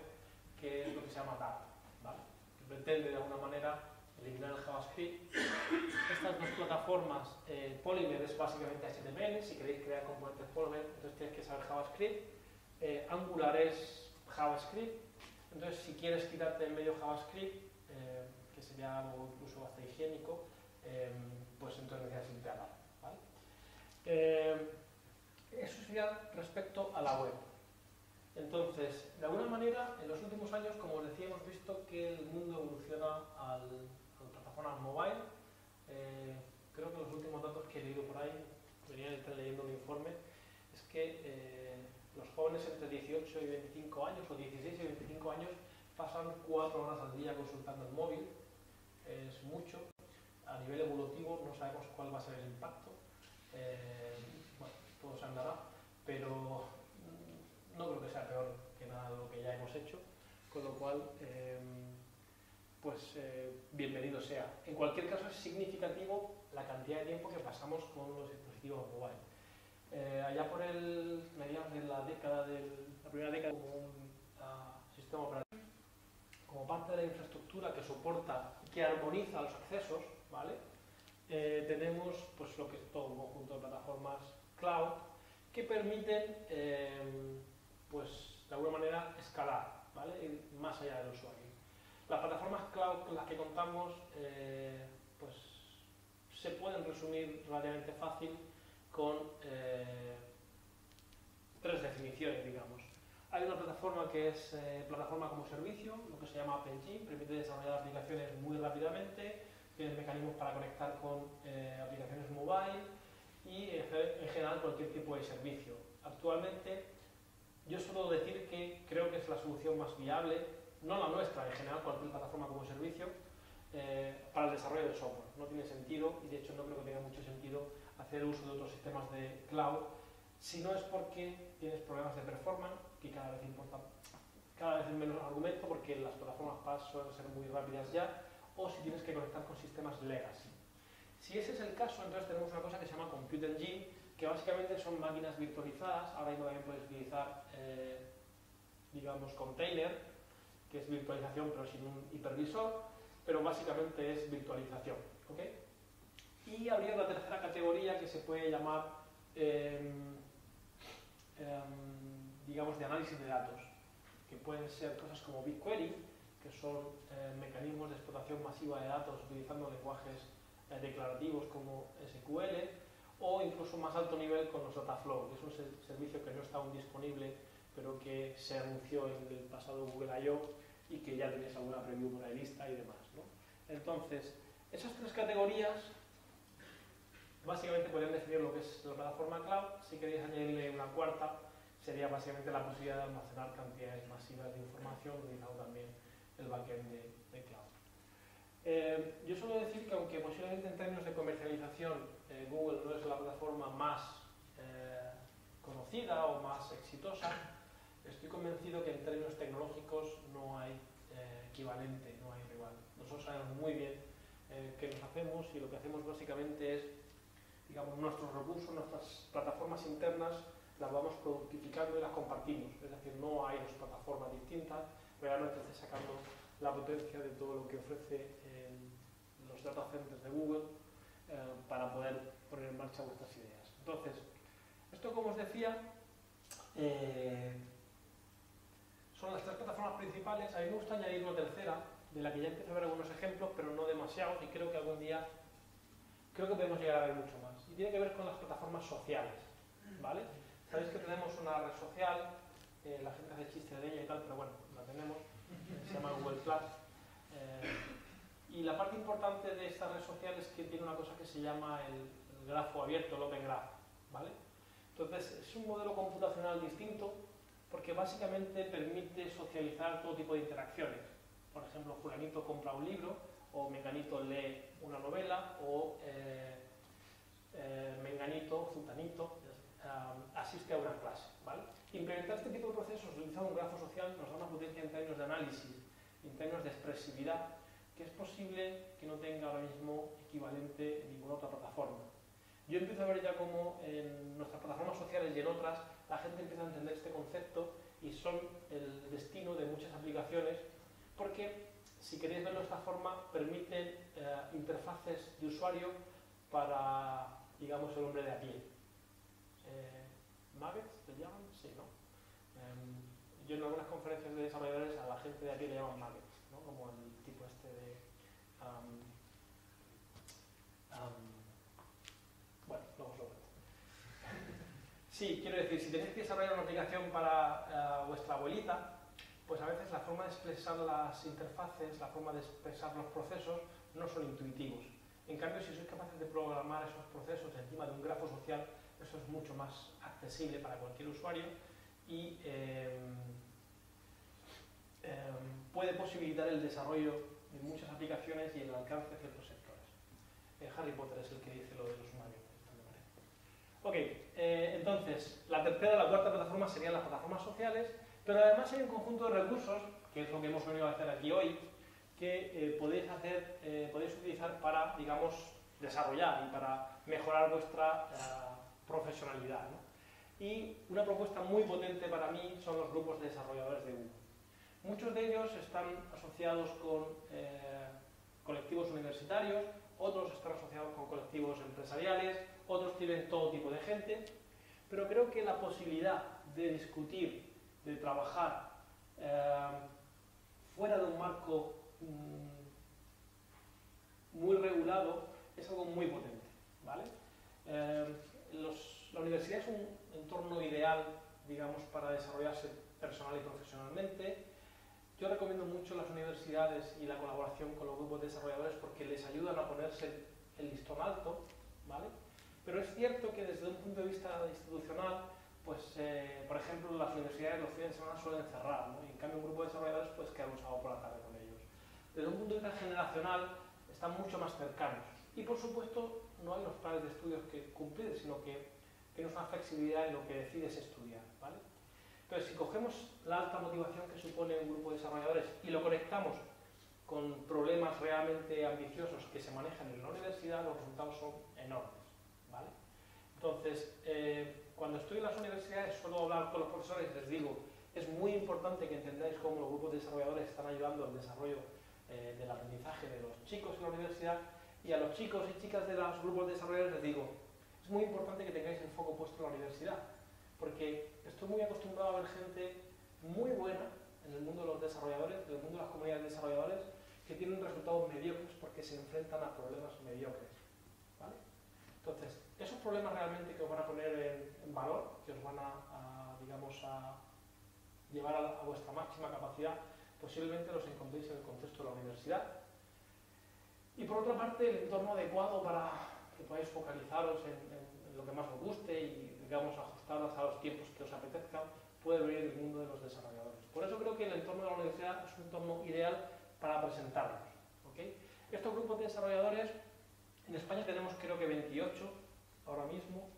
que es lo que se llama Dart, ¿vale? Que pretende de alguna manera eliminar el JavaScript. Estas dos plataformas, Polymer es básicamente HTML, si queréis crear componentes Polymer, entonces tienes que saber JavaScript. Angular es JavaScript, entonces si quieres quitarte en medio JavaScript, que sería algo incluso hasta higiénico, pues entonces necesitas irte a Dart, ¿vale? Eso sería respecto a la web. Entonces, de alguna manera, en los últimos años, como os decía, hemos visto que el mundo evoluciona a las plataformas mobile. Creo que los últimos datos que he leído por ahí, venía de estar leyendo un informe, es que los jóvenes entre 18 y 25 años, o 16 y 25 años, pasan 4 horas al día consultando el móvil. Es mucho. A nivel evolutivo no sabemos cuál va a ser el impacto. Bueno, todo se andará, pero no creo que sea peor que nada de lo que ya hemos hecho, con lo cual, bienvenido sea. En cualquier caso es significativo la cantidad de tiempo que pasamos con los dispositivos mobile. Allá por mediados de la primera década, como un sistema operativo, como parte de la infraestructura que soporta y que armoniza los accesos, ¿vale? Tenemos pues lo que es todo un conjunto de plataformas cloud que permiten de alguna manera escalar, ¿vale? Ir más allá del usuario. Las plataformas cloud con las que contamos se pueden resumir relativamente fácil con 3 definiciones, digamos. Hay una plataforma que es plataforma como servicio, lo que se llama AppEngine, permite desarrollar aplicaciones muy rápidamente, tiene mecanismos para conectar con aplicaciones mobile y en general cualquier tipo de servicio. Actualmente yo suelo decir que creo que es la solución más viable, no la nuestra, en general cualquier plataforma como servicio, para el desarrollo de software. No tiene sentido y de hecho no creo que tenga mucho sentido hacer uso de otros sistemas de cloud si no es porque tienes problemas de performance, que cada vez es menos argumento porque las plataformas PaaS suelen ser muy rápidas ya, o si tienes que conectar con sistemas legacy. Si ese es el caso, entonces tenemos una cosa que se llama Compute Engine, que básicamente son máquinas virtualizadas. Ahora mismo también puedes utilizar, digamos, container, que es virtualización pero sin un hipervisor, pero básicamente es virtualización, ¿ok? Y habría una tercera categoría que se puede llamar, digamos, de análisis de datos, que pueden ser cosas como BigQuery, que son mecanismos de explotación masiva de datos utilizando lenguajes declarativos como SQL, o incluso más alto nivel con los Dataflow, que es un servicio que no está aún disponible, pero que se anunció en el pasado Google I.O. y que ya tenéis alguna preview por ahí lista y demás, ¿no? Entonces, esas 3 categorías básicamente podrían definir lo que es la plataforma cloud. Si queréis añadirle una cuarta, sería básicamente la posibilidad de almacenar cantidades masivas de información, utilizando también el backend de cloud. Yo suelo decir que aunque posiblemente en términos de comercialización Google no es la plataforma más conocida o más exitosa, estoy convencido que en términos tecnológicos no hay equivalente, no hay rival. Nosotros sabemos muy bien qué nos hacemos y lo que hacemos básicamente es, digamos, nuestros recursos, nuestras plataformas internas las vamos productificando y las compartimos. Es decir, no hay dos plataformas distintas, realmente estoy sacando la potencia de todo lo que ofrece los data centers de Google para poder poner en marcha vuestras ideas. Entonces, esto, como os decía, son las 3 plataformas principales. A mí me gusta añadir una tercera, de la que ya empiezo a ver algunos ejemplos, pero no demasiados, y creo que algún día podemos llegar a ver mucho más. Y tiene que ver con las plataformas sociales, ¿vale? Sabéis que tenemos una red social, la gente hace chistes de ella y tal, pero bueno, la tenemos, se llama Google+. Y la parte importante de esta red social es que tiene una cosa que se llama el grafo abierto, el Open Graph, ¿vale? Entonces, es un modelo computacional distinto porque básicamente permite socializar todo tipo de interacciones. Por ejemplo, fulanito compra un libro, o menganito lee una novela, o menganito, zutanito, asiste a una clase, ¿vale? Implementar este tipo de procesos utilizando un grafo social nos da una potencia en términos de análisis, en términos de expresividad, que es posible que no tenga ahora mismo equivalente en ninguna otra plataforma. Yo empiezo a ver ya cómo en nuestras plataformas sociales y en otras la gente empieza a entender este concepto y son el destino de muchas aplicaciones porque, si queréis verlo de esta forma, permiten interfaces de usuario para, digamos, el hombre de a pie. ¿Nuggets te llaman? Sí, ¿no? Yo en algunas conferencias de desarrolladores a la gente de a pie le llaman nuggets, ¿no? Como el tipo este de... bueno, luego os lo cuento. Sí, quiero decir, si tenéis que desarrollar una aplicación para vuestra abuelita, pues a veces la forma de expresar las interfaces, la forma de expresar los procesos no son intuitivos. En cambio, si sois capaces de programar esos procesos encima de un grafo social, eso es mucho más accesible para cualquier usuario y puede posibilitar el desarrollo de muchas aplicaciones y el alcance de ciertos sectores. Harry Potter es el que dice lo de los nuggets, me parece. Ok, entonces, la tercera y la cuarta plataforma serían las plataformas sociales, pero además hay un conjunto de recursos, que es lo que hemos venido a hacer aquí hoy, que podéis utilizar para, digamos, desarrollar y para mejorar vuestra profesionalidad, ¿no? Y una propuesta muy potente para mí son los grupos de desarrolladores de Google. Muchos de ellos están asociados con colectivos universitarios, otros están asociados con colectivos empresariales, otros tienen todo tipo de gente, pero creo que la posibilidad de discutir, de trabajar fuera de un marco muy regulado es algo muy potente, ¿vale? La universidad es un entorno ideal, digamos, para desarrollarse personal y profesionalmente. Yo recomiendo mucho las universidades y la colaboración con los grupos de desarrolladores porque les ayudan a ponerse el listón alto, ¿vale? Pero es cierto que desde un punto de vista institucional, pues, por ejemplo, las universidades los fines de semana suelen cerrar, ¿no? Y en cambio un grupo de desarrolladores pues queda un sábado por la tarde con ellos. Desde un punto de vista generacional están mucho más cercanos. Y por supuesto no hay los planes de estudios que cumplir, sino que tienes una flexibilidad en lo que decides estudiar, ¿vale? Entonces, si cogemos la alta motivación que supone un grupo de desarrolladores y lo conectamos con problemas realmente ambiciosos que se manejan en la universidad, los resultados son enormes, ¿vale? Entonces, cuando estoy en las universidades suelo hablar con los profesores y les digo, es muy importante que entendáis cómo los grupos de desarrolladores están ayudando al desarrollo del aprendizaje de los chicos en la universidad, y a los chicos y chicas de los grupos de desarrolladores les digo, es muy importante que tengáis el foco puesto en la universidad, porque estoy muy acostumbrado a ver gente muy buena en el mundo de los desarrolladores, en el mundo de las comunidades de desarrolladores, que tienen resultados mediocres porque se enfrentan a problemas mediocres, ¿vale? Entonces, esos problemas realmente que os van a poner en valor, que os van digamos, a llevar a vuestra máxima capacidad, posiblemente los encontréis en el contexto de la universidad. Y por otra parte, el entorno adecuado para que podáis focalizaros en lo que más os guste y, digamos, ajustaros a los tiempos que os apetezcan, puede venir del mundo de los desarrolladores. Por eso creo que el entorno de la universidad es un entorno ideal para presentarlos, ¿okay? Estos grupos de desarrolladores, en España tenemos creo que 28 ahora mismo.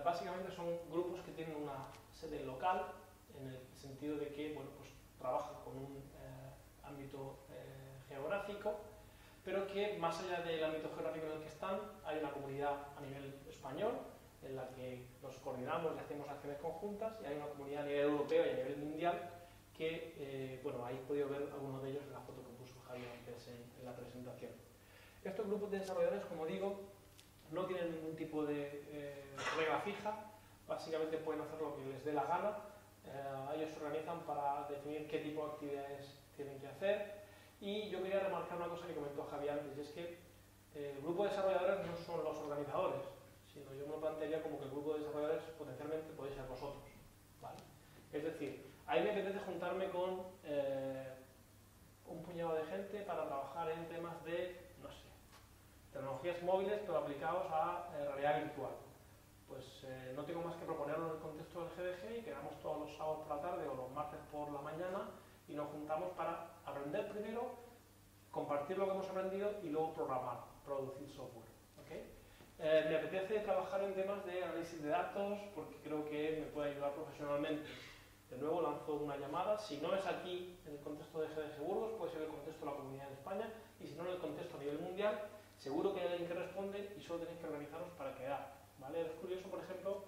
Básicamente son grupos que tienen una sede local, en el sentido de que, bueno, pues trabajan con un ámbito geográfico, pero que más allá del ámbito geográfico en el que están, hay una comunidad a nivel español en la que nos coordinamos y hacemos acciones conjuntas, y hay una comunidad a nivel europeo y a nivel mundial que, bueno, habéis podido ver algunos de ellos en la foto que puso Javier antes en la presentación. Estos grupos de desarrolladores, como digo, no tienen ningún tipo de regla fija, básicamente pueden hacer lo que les dé la gana. Ellos se organizan para definir qué tipo de actividades tienen que hacer, y yo quería remarcar una cosa que comentó Javier antes, y es que el grupo de desarrolladores no son los organizadores, sino yo me lo plantearía como que el grupo de desarrolladores potencialmente podéis ser vosotros, ¿vale? Es decir, a mí me apetece juntarme con un puñado de gente para trabajar en temas de, no sé, tecnologías móviles pero aplicados a realidad virtual. Pues no tengo más que proponerlo en el contexto del GDG y quedamos todos los sábados por la tarde o los martes por la mañana y nos juntamos para aprender primero, compartir lo que hemos aprendido y luego programar, producir software. ¿Okay? Me apetece trabajar en temas de análisis de datos porque creo que me puede ayudar profesionalmente. De nuevo lanzo una llamada, si no es aquí en el contexto de GDG Burgos, puede ser en el contexto de la Comunidad de España y si no en el contexto a nivel mundial, seguro que hay alguien que responde y solo tenéis que organizaros para quedar. ¿Vale? Es curioso, por ejemplo,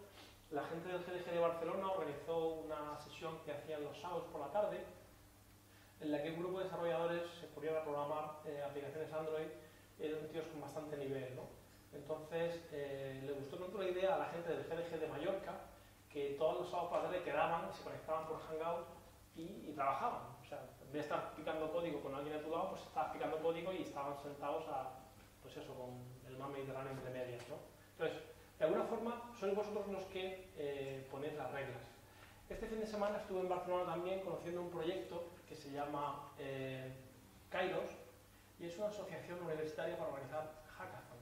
la gente del GDG de Barcelona organizó una sesión que hacían los sábados por la tarde en la que un grupo de desarrolladores se ponían a programar aplicaciones Android, eran tíos con bastante nivel, ¿no? Entonces, le gustó tanto la idea a la gente del GDG de Mallorca que todos los sábados por la tarde quedaban, se conectaban por Hangout y trabajaban. O sea, en vez de estar picando código con alguien a tu lado, pues estabas picando código y estaban sentados pues eso, con el mar Mediterráneo entre medias, ¿no? Entonces, de alguna forma, sois vosotros los que ponéis las reglas. Este fin de semana estuve en Barcelona también conociendo un proyecto que se llama Kairos y es una asociación universitaria para organizar hackathon.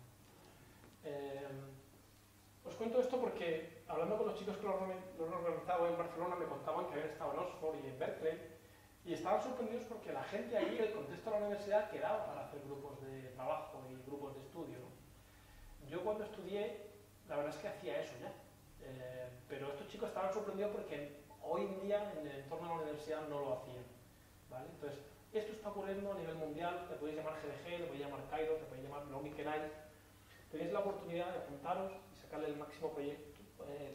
Os cuento esto porque hablando con los chicos que lo han organizado en Barcelona me contaban que habían estado en Oxford y en Berkeley y estaban sorprendidos porque la gente allí, el contexto de la universidad, quedaba para hacer grupos de trabajo y grupos de estudio, ¿no? Yo cuando estudié, la verdad es que hacía eso ya, pero estos chicos estaban sorprendidos porque hoy en día en el entorno de la universidad no lo hacían, ¿vale? Entonces, esto está ocurriendo a nivel mundial, le podéis llamar GDG, le podéis llamar Kairos, le podéis llamar lo que queráis. Tenéis la oportunidad de apuntaros y sacarle el máximo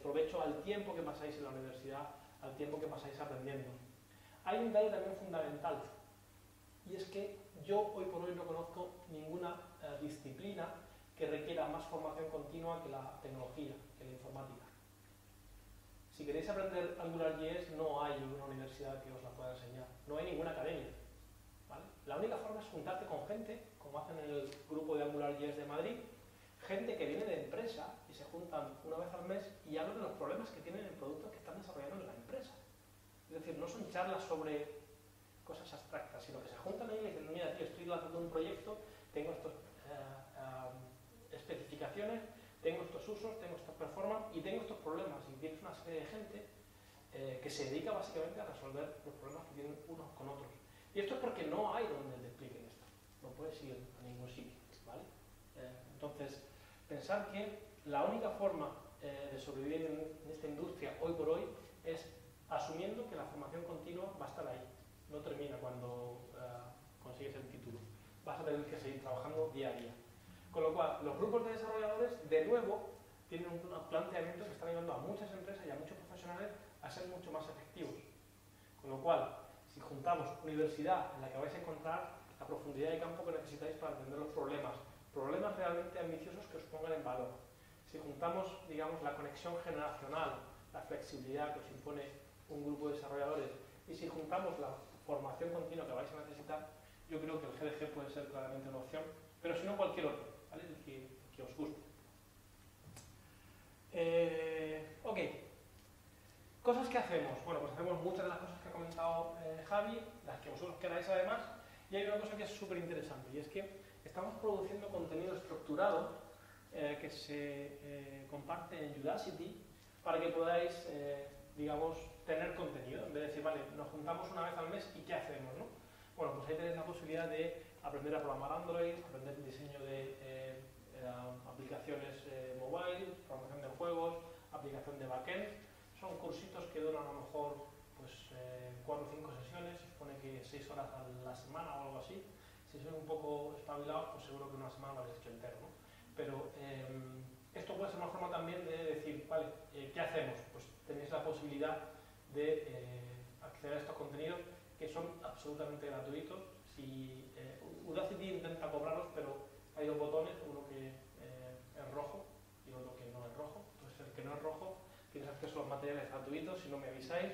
provecho al tiempo que pasáis en la universidad, al tiempo que pasáis aprendiendo. Hay un detalle también fundamental, y es que yo hoy por hoy no conozco ninguna disciplina que requiera más formación continua que la tecnología, que la informática. Si queréis aprender AngularJS, no hay una universidad que os la pueda enseñar, no hay ninguna academia, ¿vale? La única forma es juntarte con gente, como hacen en el grupo de AngularJS de Madrid, gente que viene de empresa y se juntan una vez al mes y hablan de los problemas que tienen en el producto que están desarrollando en la empresa. Es decir, no son charlas sobre cosas abstractas, sino que se juntan ahí y dicen, mira, tío, estoy lanzando un proyecto, tengo estas especificaciones, tengo estos usos, tengo estas performance y tengo estos problemas. Y tienes una serie de gente que se dedica básicamente a resolver los problemas que tienen unos con otros. Y esto es porque no hay donde te expliquen esto. No puedes ir a ningún sitio, ¿vale? Entonces, pensar que la única forma de sobrevivir en esta industria hoy por hoy es asumiendo que la formación continua va a estar ahí. No termina cuando consigues el título. Vas a tener que seguir trabajando día a día. Con lo cual, los grupos de desarrolladores, de nuevo, tienen un planteamiento que está ayudando a muchas empresas y a muchos profesionales a ser mucho más efectivos. Con lo cual, si juntamos universidad en la que vais a encontrar la profundidad de campo que necesitáis para entender los problemas realmente ambiciosos que os pongan en valor. Si juntamos, digamos, la conexión generacional, la flexibilidad que os impone un grupo de desarrolladores, y si juntamos la formación continua que vais a necesitar, yo creo que el GDG puede ser claramente una opción, pero si no cualquier otro, ¿vale? El que os guste. Ok. Cosas que hacemos. Bueno, pues hacemos muchas de las cosas que ha comentado Javi, las que vosotros queráis además, y hay una cosa que es súper interesante, y es que estamos produciendo contenido estructurado que se comparte en Udacity para que podáis, digamos, tener contenido. En vez de decir, vale, nos juntamos una vez al mes y ¿qué hacemos, no? Bueno, pues ahí tenéis la posibilidad de aprender a programar Android, aprender el diseño de aplicaciones mobile, programación de juegos, aplicación de backend. Son cursitos que duran a lo mejor pues, 4 o 5 sesiones, se supone que 6 horas a la semana o algo así. Si sois un poco espabilados, pues seguro que una semana lo habéis hecho entero, ¿no? Pero esto puede ser una forma también de decir, vale, ¿qué hacemos? Pues tenéis la posibilidad de acceder a estos contenidos que son absolutamente gratuitos. Si Udacity intenta cobraros, pero hay dos botones, uno que es rojo y otro que no es rojo. Entonces el que no es rojo tienes acceso a los materiales gratuitos si no me avisáis.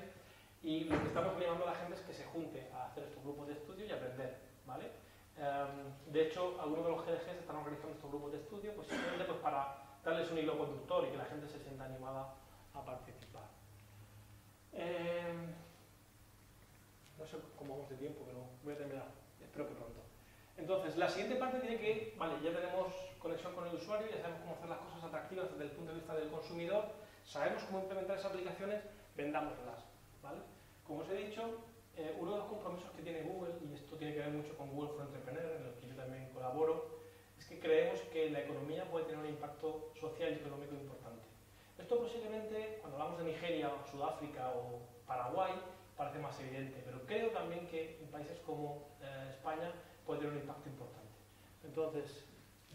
Y lo que estamos animando a la gente es que se junte a hacer estos grupos de estudio y aprender, ¿vale? De hecho, algunos de los GDGs están organizando estos grupos de estudio pues simplemente pues, para darles un hilo conductor y que la gente se sienta animada a participar. No sé cómo vamos de tiempo, pero voy a terminar. Bien. espero que pronto. Entonces, la siguiente parte tiene que, vale, ya tenemos conexión con el usuario, ya sabemos cómo hacer las cosas atractivas desde el punto de vista del consumidor, sabemos cómo implementar esas aplicaciones, vendámoslas, ¿vale? Como os he dicho, uno de los compromisos que tiene Google, y esto tiene que ver mucho con Google for Entrepreneur, en el que yo también colaboro, es que creemos que la economía puede tener un impacto social y económico importante. Esto posiblemente, cuando hablamos de Nigeria, o Sudáfrica o Paraguay, parece más evidente, pero creo también que en países como España puede tener un impacto importante. Entonces,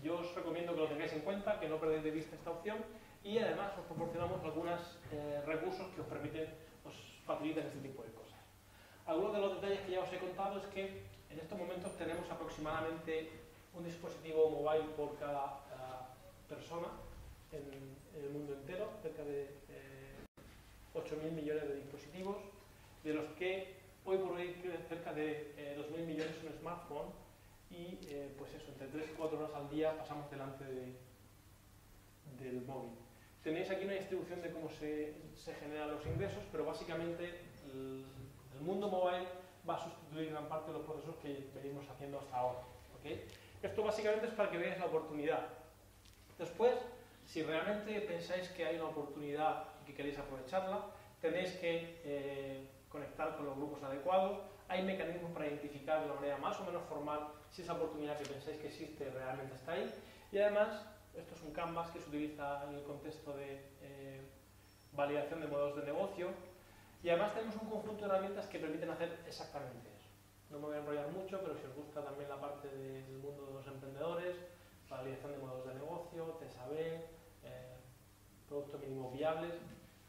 yo os recomiendo que lo tengáis en cuenta, que no perdáis de vista esta opción, y además os proporcionamos algunos recursos que os permiten, os facilitan este tipo de cosas. Algunos de los detalles que ya os he contado es que en estos momentos tenemos aproximadamente un dispositivo mobile por cada persona en el mundo entero, cerca de 8.000 millones de dispositivos, de los que hoy por hoy cerca de 2.000 millones son smartphones y pues eso, entre 3 y 4 horas al día pasamos delante del móvil. Tenéis aquí una distribución de cómo se generan los ingresos, pero básicamente el mundo mobile va a sustituir gran parte de los procesos que venimos haciendo hasta ahora. ¿Okay? Esto básicamente es para que veáis la oportunidad. Después, si realmente pensáis que hay una oportunidad y que queréis aprovecharla, tenéis que conectar con los grupos adecuados. Hay mecanismos para identificar de una manera más o menos formal si esa oportunidad que pensáis que existe realmente está ahí. Y además, esto es un canvas que se utiliza en el contexto de validación de modelos de negocio. Y además tenemos un conjunto de herramientas que permiten hacer exactamente eso. No me voy a enrollar mucho, pero si os gusta también la parte del mundo de los emprendedores, validación de modelos de negocio, TESAB, productos mínimos viables,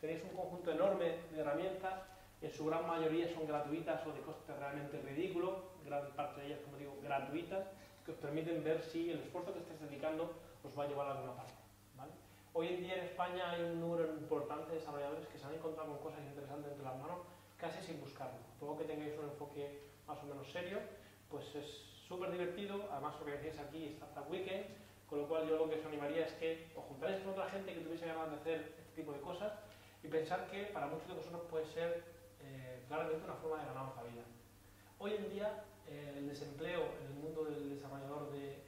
tenéis un conjunto enorme de herramientas, en su gran mayoría son gratuitas o de coste realmente ridículo, gran parte de ellas, como digo, gratuitas, que os permiten ver si el esfuerzo que estáis dedicando os va a llevar a alguna parte. ¿Vale? Hoy en día en España hay un número importante de desarrolladores que se han encontrado con cosas interesantes entre las manos, casi sin buscarlo. Luego que tengáis un enfoque más o menos serio, pues es súper divertido. Además, organizáis aquí Startup Weekend, con lo cual yo lo que os animaría es que os juntarais con otra gente que tuviese ganas de hacer este tipo de cosas y pensar que para muchos de vosotros puede ser claramente una forma de ganar la vida. Hoy en día el desempleo en el mundo del desarrollador de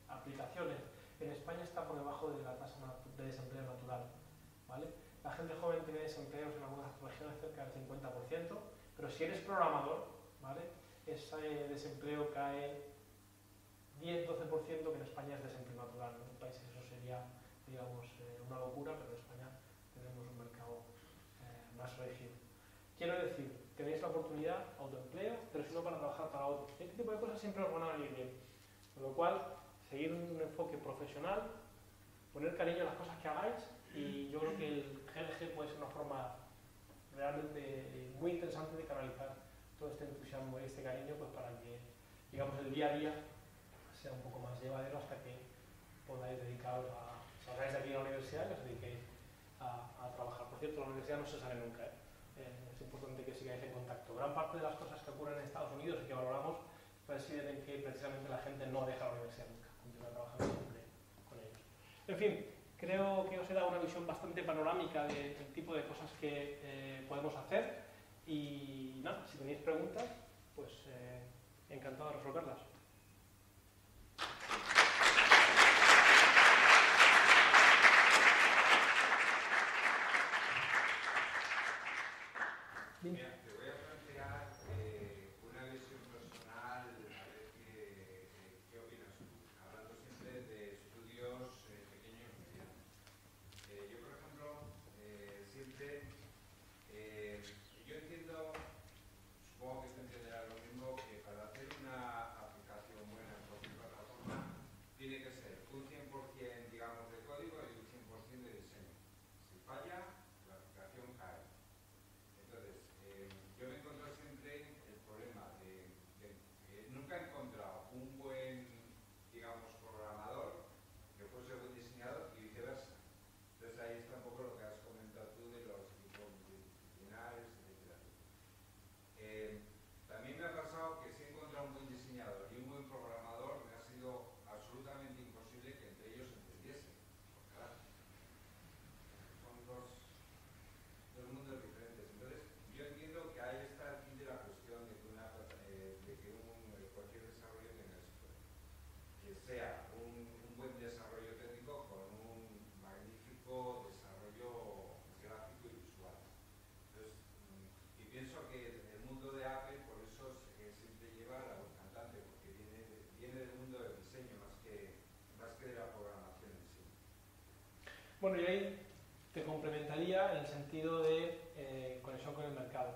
aplicaciones en España está por debajo de la tasa de desempleo natural, ¿vale? La gente joven tiene desempleos en algunas regiones cerca del 50%, pero si eres programador, ¿vale? Ese desempleo cae 10-12%, que en España es desempleo natural. En otros países eso sería, digamos, una locura, pero en España tenemos un mercado más rígido. Quiero decir, tenéis la oportunidad, autoempleo, pero si no para trabajar para otros. Este tipo de cosas siempre os van a venir bien. Con lo cual, seguir un enfoque profesional, poner cariño a las cosas que hagáis, y yo creo que el GLG puede ser una forma realmente muy interesante de canalizar todo este entusiasmo y este cariño, pues para que, digamos, el día a día sea un poco más llevadero hasta que podáis dedicaros a salgáis de aquí a la universidad y os dediquéis a trabajar. Por cierto, la universidad no se sale nunca, ¿eh? Es importante que sigáis en contacto. Gran parte de las cosas que ocurren en Estados Unidos y que valoramos residen en que precisamente la gente no deja la universidad nunca, continúa trabajando siempre con ellos. En fin, creo que os he dado una visión bastante panorámica del tipo de cosas que podemos hacer, y nada, si tenéis preguntas, pues encantado de resolverlas. Mira, te voy a plantear una visión personal, a ver qué opinas tú, hablando siempre de estudios pequeños y medianos. Yo, por ejemplo, siempre, yo entiendo, supongo que usted entenderá lo mismo, que para hacer una aplicación Bueno, y ahí te complementaría en el sentido de conexión con el mercado.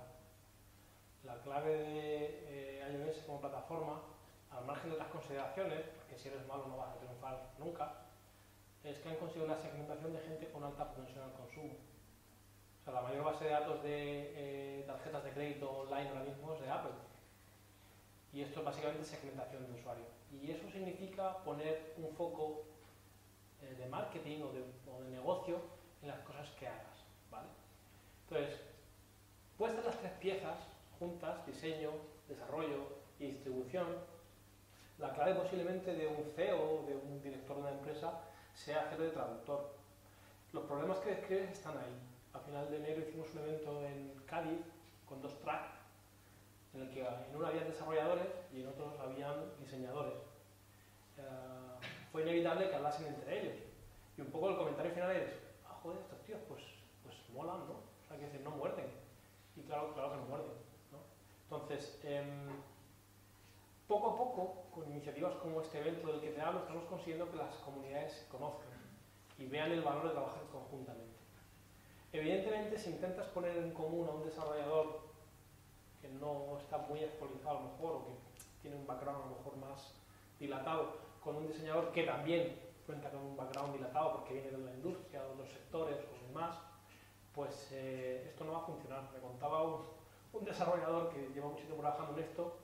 La clave de iOS como plataforma, al margen de otras consideraciones, porque si eres malo no vas a triunfar nunca, es que han conseguido una segmentación de gente con alta propensión al consumo. O sea, la mayor base de datos de tarjetas de crédito online ahora mismo es de Apple. Y esto es básicamente segmentación de usuario. Y eso significa poner un foco de marketing o de negocio en las cosas que hagas, ¿vale? Entonces, puestas las tres piezas juntas, diseño, desarrollo y distribución, la clave posiblemente de un CEO o de un director de una empresa sea hacer de traductor. Los problemas que describes están ahí. A final de enero hicimos un evento en Cádiz con 2 tracks, en el que en uno habían desarrolladores y en otros habían diseñadores. Fue inevitable que hablasen entre ellos. Y un poco el comentario final es, joder, estos tíos pues molan, ¿no? O sea, que decir, no muerden. Y claro que no muerden, ¿no? Entonces, poco a poco, con iniciativas como este evento del que te hablo, estamos consiguiendo que las comunidades se conozcan y vean el valor de trabajar conjuntamente. Evidentemente, si intentas poner en común a un desarrollador que no está muy actualizado a lo mejor, o que tiene un background a lo mejor más dilatado, con un diseñador que también cuenta con un background dilatado porque viene de la industria, de los sectores o demás, pues esto no va a funcionar. Me contaba un desarrollador que lleva mucho tiempo trabajando en esto,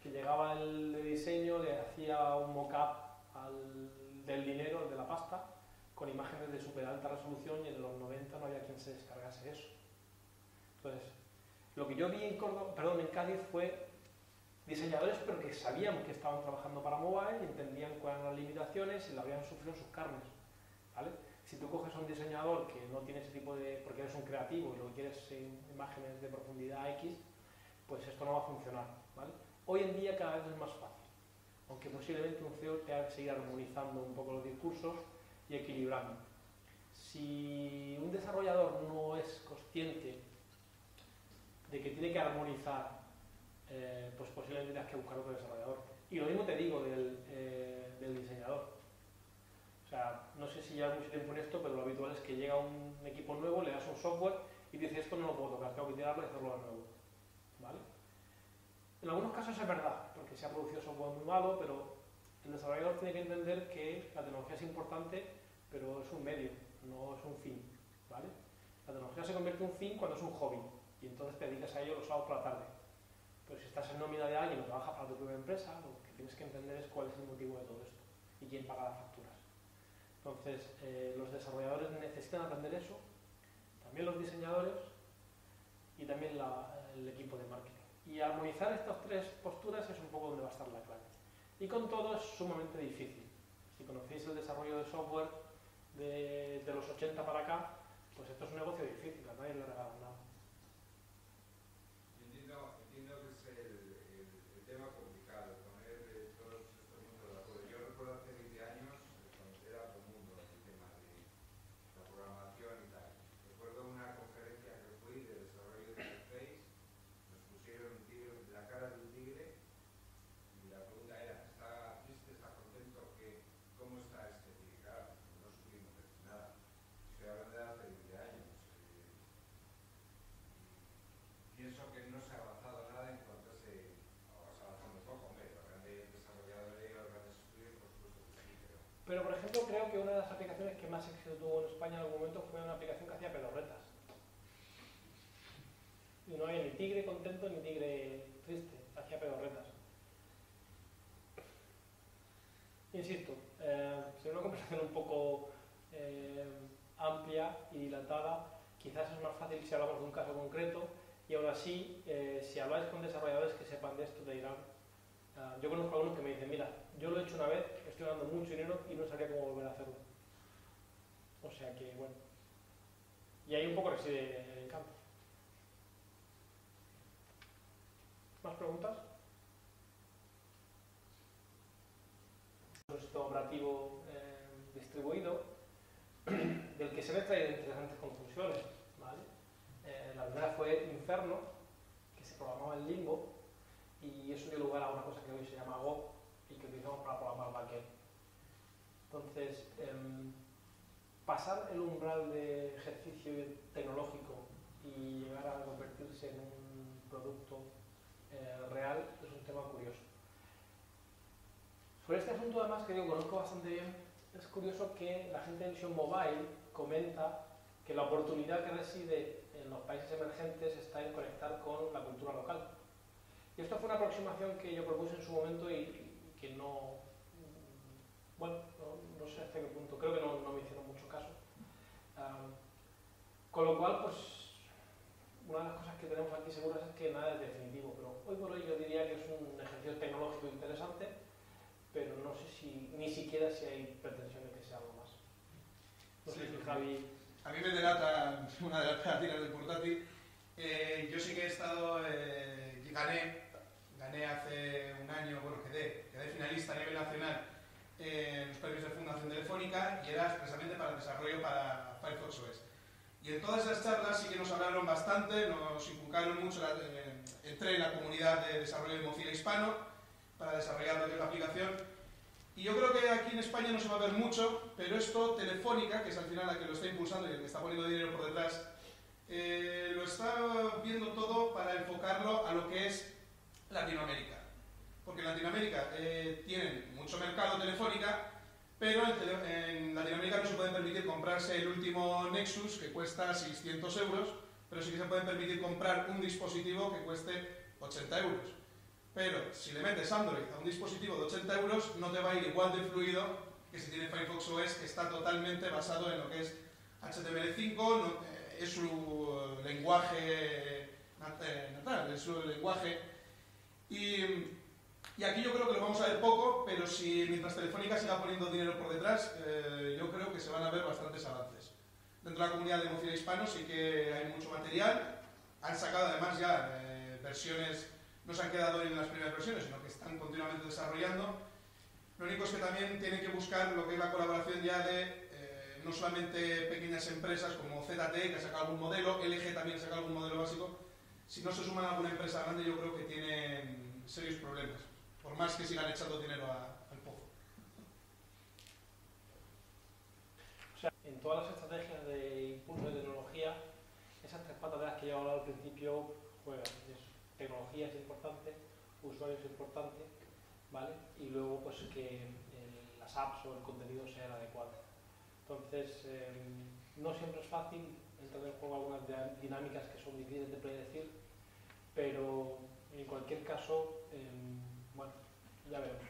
que llegaba el de diseño, le hacía un mock-up del dinero, de la pasta, con imágenes de súper alta resolución, y en los 90 no había quien se descargase eso. Entonces, lo que yo vi en Cádiz fue diseñadores, pero que sabían que estaban trabajando para mobile y entendían cuáles eran las limitaciones y lo habían sufrido en sus carnes, ¿vale? Si tú coges a un diseñador que no tiene ese tipo de... porque eres un creativo y lo que quieres imágenes de profundidad X, pues esto no va a funcionar, ¿vale? Hoy en día cada vez es más fácil, aunque posiblemente un CEO tenga que seguir armonizando un poco los discursos y equilibrando. Si un desarrollador no es consciente de que tiene que armonizar, pues posiblemente tengas que buscar otro desarrollador. Y lo mismo te digo del diseñador. O sea, no sé si llevas mucho tiempo en esto, pero lo habitual es que llega un equipo nuevo, le das un software y dices, esto no lo puedo tocar, tengo que tirarlo y hacerlo de nuevo, ¿vale? En algunos casos es verdad, porque se ha producido software muy malo, pero el desarrollador tiene que entender que la tecnología es importante, pero es un medio, no es un fin, ¿vale? La tecnología se convierte en un fin cuando es un hobby, y entonces te dedicas a ello los sábados por la tarde. Pero si estás en nómina de alguien o trabajas para tu propia empresa, lo que tienes que entender es cuál es el motivo de todo esto y quién paga las facturas. Entonces, los desarrolladores necesitan aprender eso, también los diseñadores y también el equipo de marketing. Y armonizar estas tres posturas es un poco donde va a estar la clave. Y con todo es sumamente difícil. Si conocéis el desarrollo de software de los 80 para acá, pues esto es un negocio difícil, a nadie le regalan nada. Entiendo que es el tema complicado, poner todos estos mundos de acuerdo. Yo recuerdo hace 20 años conocer a todo el mundo el tema de la programación y tal. Recuerdo una conferencia que fui de desarrollo de interface, nos pusieron un tigre, la cara de un tigre, y la pregunta era, ¿está triste, está contento? ¿Cómo está este tigre? Claro, no supimos nada. Estoy hablando de hace 20 años. Pienso que no se ha avanzado nada en cuanto a ese... o se ha avanzado muy poco, hombre, los grandes desarrolladores y los grandes estudios, por supuesto que sí, pero... Pero, por ejemplo, creo que una de las aplicaciones que más éxito tuvo en España en algún momento fue una aplicación que hacía pedorretas. Y no había ni tigre contento ni tigre triste, hacía pedorretas. Insisto, sería una conversación un poco amplia y dilatada. Quizás es más fácil si hablamos de un caso concreto, y aún así, si habláis con desarrolladores que sepan de esto, te dirán. Yo conozco a algunos que me dicen, mira, yo lo he hecho una vez, estoy ganando mucho dinero y no sabría cómo volver a hacerlo. O sea que, bueno. Y ahí un poco reside el encanto. ¿Más preguntas? Un sistema operativo distribuido, del que se me han traído interesantes conclusiones, ¿vale? La primera fue Inferno, que se programaba en Limbo, y eso dio lugar a una cosa que hoy se llama Go y que utilizamos para programar backend. Entonces, pasar el umbral de ejercicio tecnológico y llegar a convertirse en un producto real es un tema curioso. Sobre este asunto, además, que yo conozco bastante bien, es curioso que la gente de Vision Mobile comenta que la oportunidad que reside en los países emergentes está en conectar con la cultura local. Y esto fue una aproximación que yo propuse en su momento y que no, bueno, no sé hasta qué punto, creo que no me hicieron mucho caso. Con lo cual, pues, una de las cosas que tenemos aquí seguras es que nada es definitivo, pero hoy por hoy yo diría que es un ejercicio tecnológico interesante, pero no sé si, ni siquiera si hay pretensión de que sea algo más. No sé si Javi... A mí me delata una de las pegatinas del portátil. Yo sí que he estado, gané hace un año, bueno, quedé finalista a nivel nacional en los premios de Fundación Telefónica y era expresamente para el desarrollo para Firefox OS. Y en todas esas charlas sí que nos hablaron bastante, nos inculcaron mucho, entré en la comunidad de desarrollo de Mozilla Hispano para desarrollar lo que es la aplicación. Y yo creo que aquí en España no se va a ver mucho, pero esto, Telefónica, que es al final la que lo está impulsando y el que está poniendo dinero por detrás, lo está viendo todo para enfocarlo a lo que es Latinoamérica. Porque en Latinoamérica tienen mucho mercado Telefónica, pero en Latinoamérica no se pueden permitir comprarse el último Nexus, que cuesta 600 euros, pero sí que se pueden permitir comprar un dispositivo que cueste 80 euros. Pero si le metes Android a un dispositivo de 80 euros, no te va a ir igual de fluido que si tiene Firefox OS, que está totalmente basado en lo que es HTML5, es su lenguaje natal, es su lenguaje. Y aquí yo creo que lo vamos a ver poco, pero si mientras Telefónica siga poniendo dinero por detrás, yo creo que se van a ver bastantes avances. Dentro de la comunidad de Mozilla Hispano sí que hay mucho material, han sacado además ya versiones. No se han quedado en las primeras versiones, sino que están continuamente desarrollando. Lo único es que también tienen que buscar lo que es la colaboración ya de no solamente pequeñas empresas como ZTE, que ha sacado algún modelo, LG también ha sacado algún modelo básico. Si no se suman a alguna empresa grande, yo creo que tienen serios problemas, por más que sigan echando dinero al pozo. O sea, en todas las estrategias de impulso de tecnología, esas tres patas de las que yo he hablado al principio juegan. Tecnología es importante, usuario es importante, ¿vale? Y luego pues que las apps o el contenido sea el adecuado. Entonces, no siempre es fácil entrar en juego algunas dinámicas que son difíciles de predecir, pero en cualquier caso, bueno, ya veremos.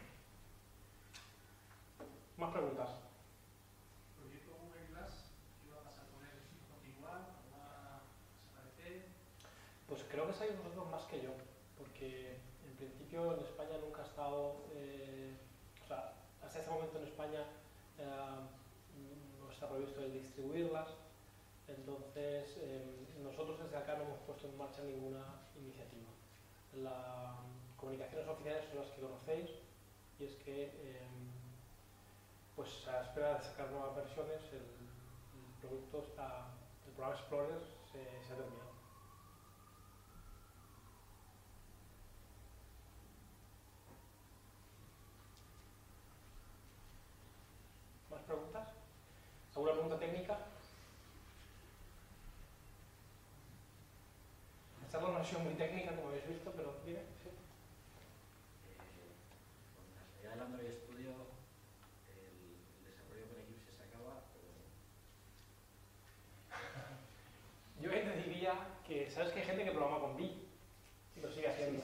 ¿Más preguntas? ¿El proyecto Google Glass qué va a pasar con él? ¿Continuar? ¿Va a desaparecer? Pues creo que sabéis vosotros más que yo, porque en principio en España nunca ha estado, o sea, hasta este momento en España no está previsto el distribuirlas, entonces nosotros desde acá no hemos puesto en marcha ninguna iniciativa. Las comunicaciones oficiales son las que conocéis y es que pues a espera de sacar nuevas versiones el producto está, el programa Explorer se ha terminado. ¿Más preguntas? ¿Alguna pregunta técnica? Esta no ha sido muy técnica, como habéis visto, pero dime. Sí. Con la salida del Android Studio, el desarrollo con Eclipse se acaba. Yo te diría que, ¿sabes que hay gente que programa con Vi? Y lo sigue haciendo.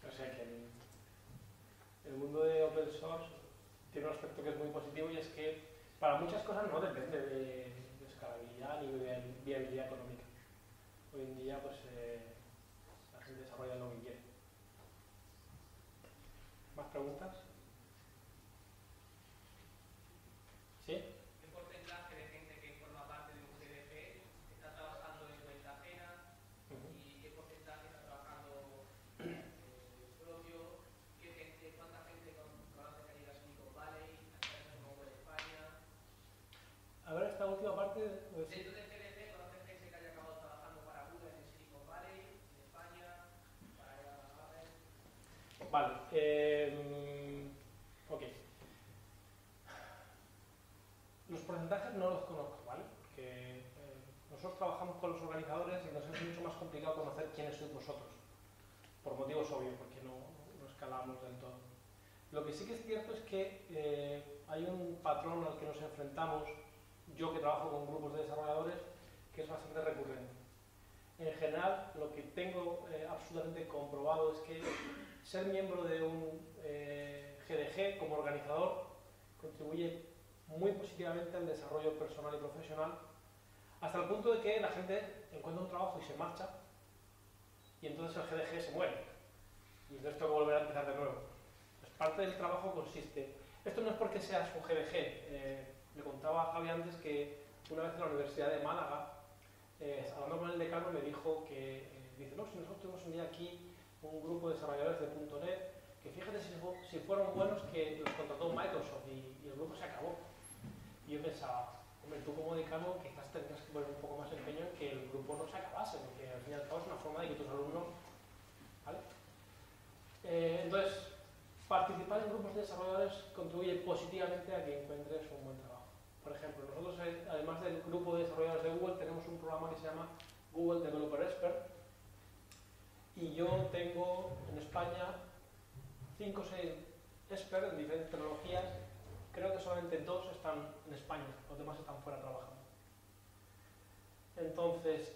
O sea que el mundo de open source tiene un aspecto que es muy positivo y es que para muchas cosas no depende de escalabilidad ni de viabilidad económica. Hoy en día pues la gente desarrolla lo que quiere. ¿Más preguntas? ¿Sí? ¿Qué porcentaje de gente que forma parte de un GDP está trabajando en cuenta ajena? ¿Y qué porcentaje está trabajando propio? ¿Cuánta gente conoce que ha ido a Silicon Valley, a empresas como Google España? A ver, esta última parte... Dentro del GDP, ¿conoce gente que haya acabado trabajando para Google en Silicon Valley, en España, para Apple? Vale. Ok. Los porcentajes no los conozco, ¿vale? Porque nosotros trabajamos con los organizadores y nos es mucho más complicado conocer quiénes sois vosotros. Por motivos obvios, porque no escalamos del todo. Lo que sí que es cierto es que hay un patrón al que nos enfrentamos, yo que trabajo con grupos de desarrolladores, que es bastante recurrente. En general, lo que tengo absolutamente comprobado es que ser miembro de un GDG como organizador contribuye muy positivamente al desarrollo personal y profesional, hasta el punto de que la gente encuentra un trabajo y se marcha, y entonces el GDG se muere. Y entonces tengo que volver a empezar de nuevo. Pues parte del trabajo consiste... Esto no es porque seas un GDG. Le contaba a Javi antes que una vez en la Universidad de Málaga, hablando con el decano, me dijo que... dice, no, si nosotros tenemos un día aquí un grupo de desarrolladores de .NET, que fíjate si fueron buenos que los contrató Microsoft y el grupo se acabó. Y yo pensaba, hombre, tú como decano quizás tendrías que poner un poco más empeño en que el grupo no se acabase, porque al fin y al cabo es una forma de que tus alumnos... ¿Vale? Entonces, participar en grupos de desarrolladores contribuye positivamente a que encuentres un buen trabajo. Por ejemplo, nosotros, además del grupo de desarrolladores de Google, tenemos un programa que se llama Google Developer Expert, y yo tengo en España 5 o 6 experts en diferentes tecnologías. Creo que solamente 2 están en España, los demás están fuera trabajando. Entonces,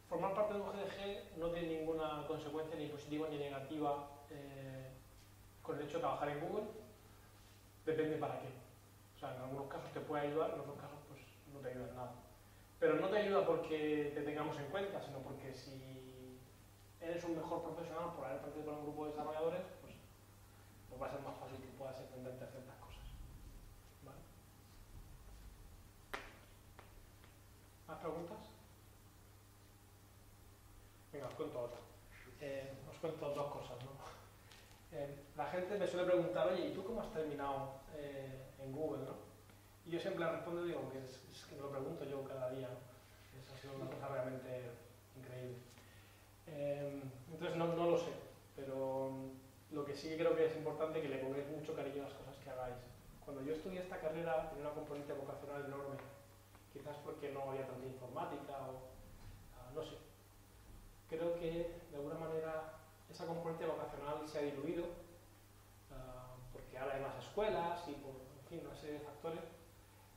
formar parte de un GDG no tiene ninguna consecuencia ni positiva ni negativa con el hecho de trabajar en Google. Depende para qué. O sea, en algunos casos te puede ayudar, en otros casos pues no te ayuda en nada. Pero no te ayuda porque te tengamos en cuenta, sino porque si eres un mejor profesional por haber participado en un grupo de desarrolladores, pues va a ser más fácil que puedas entenderte a ciertas cosas. ¿Vale? ¿Más preguntas? Venga, os cuento otra. Os cuento 2 cosas, ¿no? La gente me suele preguntar, oye, ¿y tú cómo has terminado en Google, no? Y yo siempre le respondo y digo que es que me lo pregunto yo cada día, ¿no? Eso ha sido una cosa realmente increíble. Entonces no lo sé, pero lo que sí creo que es importante es que le pongáis mucho cariño a las cosas que hagáis. Cuando yo estudié esta carrera tenía una componente vocacional enorme, quizás porque no había tanta informática o no sé. Creo que de alguna manera esa componente vocacional se ha diluido porque ahora hay más escuelas y por una serie de factores,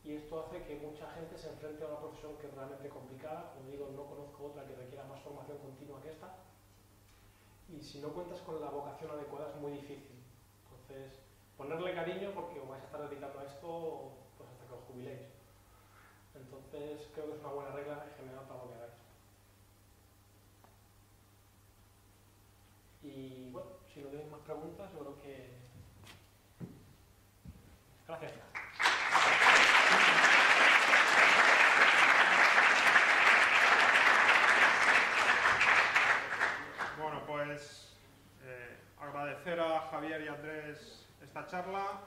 y esto hace que mucha gente se enfrente a una profesión que es realmente complicada. Como digo, no conozco otra que requiera más formación continua que esta, y si no cuentas con la vocación adecuada es muy difícil. Entonces, ponerle cariño porque os vais a estar dedicando a esto pues hasta que os jubiléis. Entonces, creo que es una buena regla en general para lo que hagáis. Y bueno, si no tenéis más preguntas, yo creo que... Gracias. Bueno, pues agradecer a Javier y a Andrés esta charla,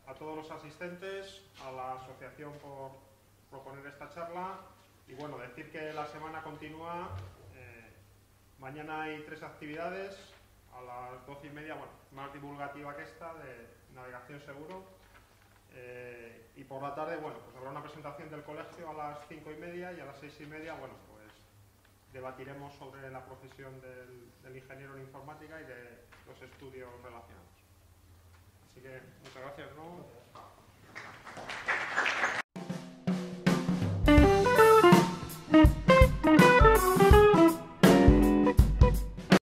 a todos los asistentes, a la asociación por proponer esta charla, y bueno, decir que la semana continúa. Mañana hay 3 actividades, a las 12:30, bueno, más divulgativa que esta, de navegación seguro. Y por la tarde, bueno, pues habrá una presentación del colegio a las 5:30, y a las 6:30, bueno, pues debatiremos sobre la profesión del ingeniero en informática y de los estudios relacionados.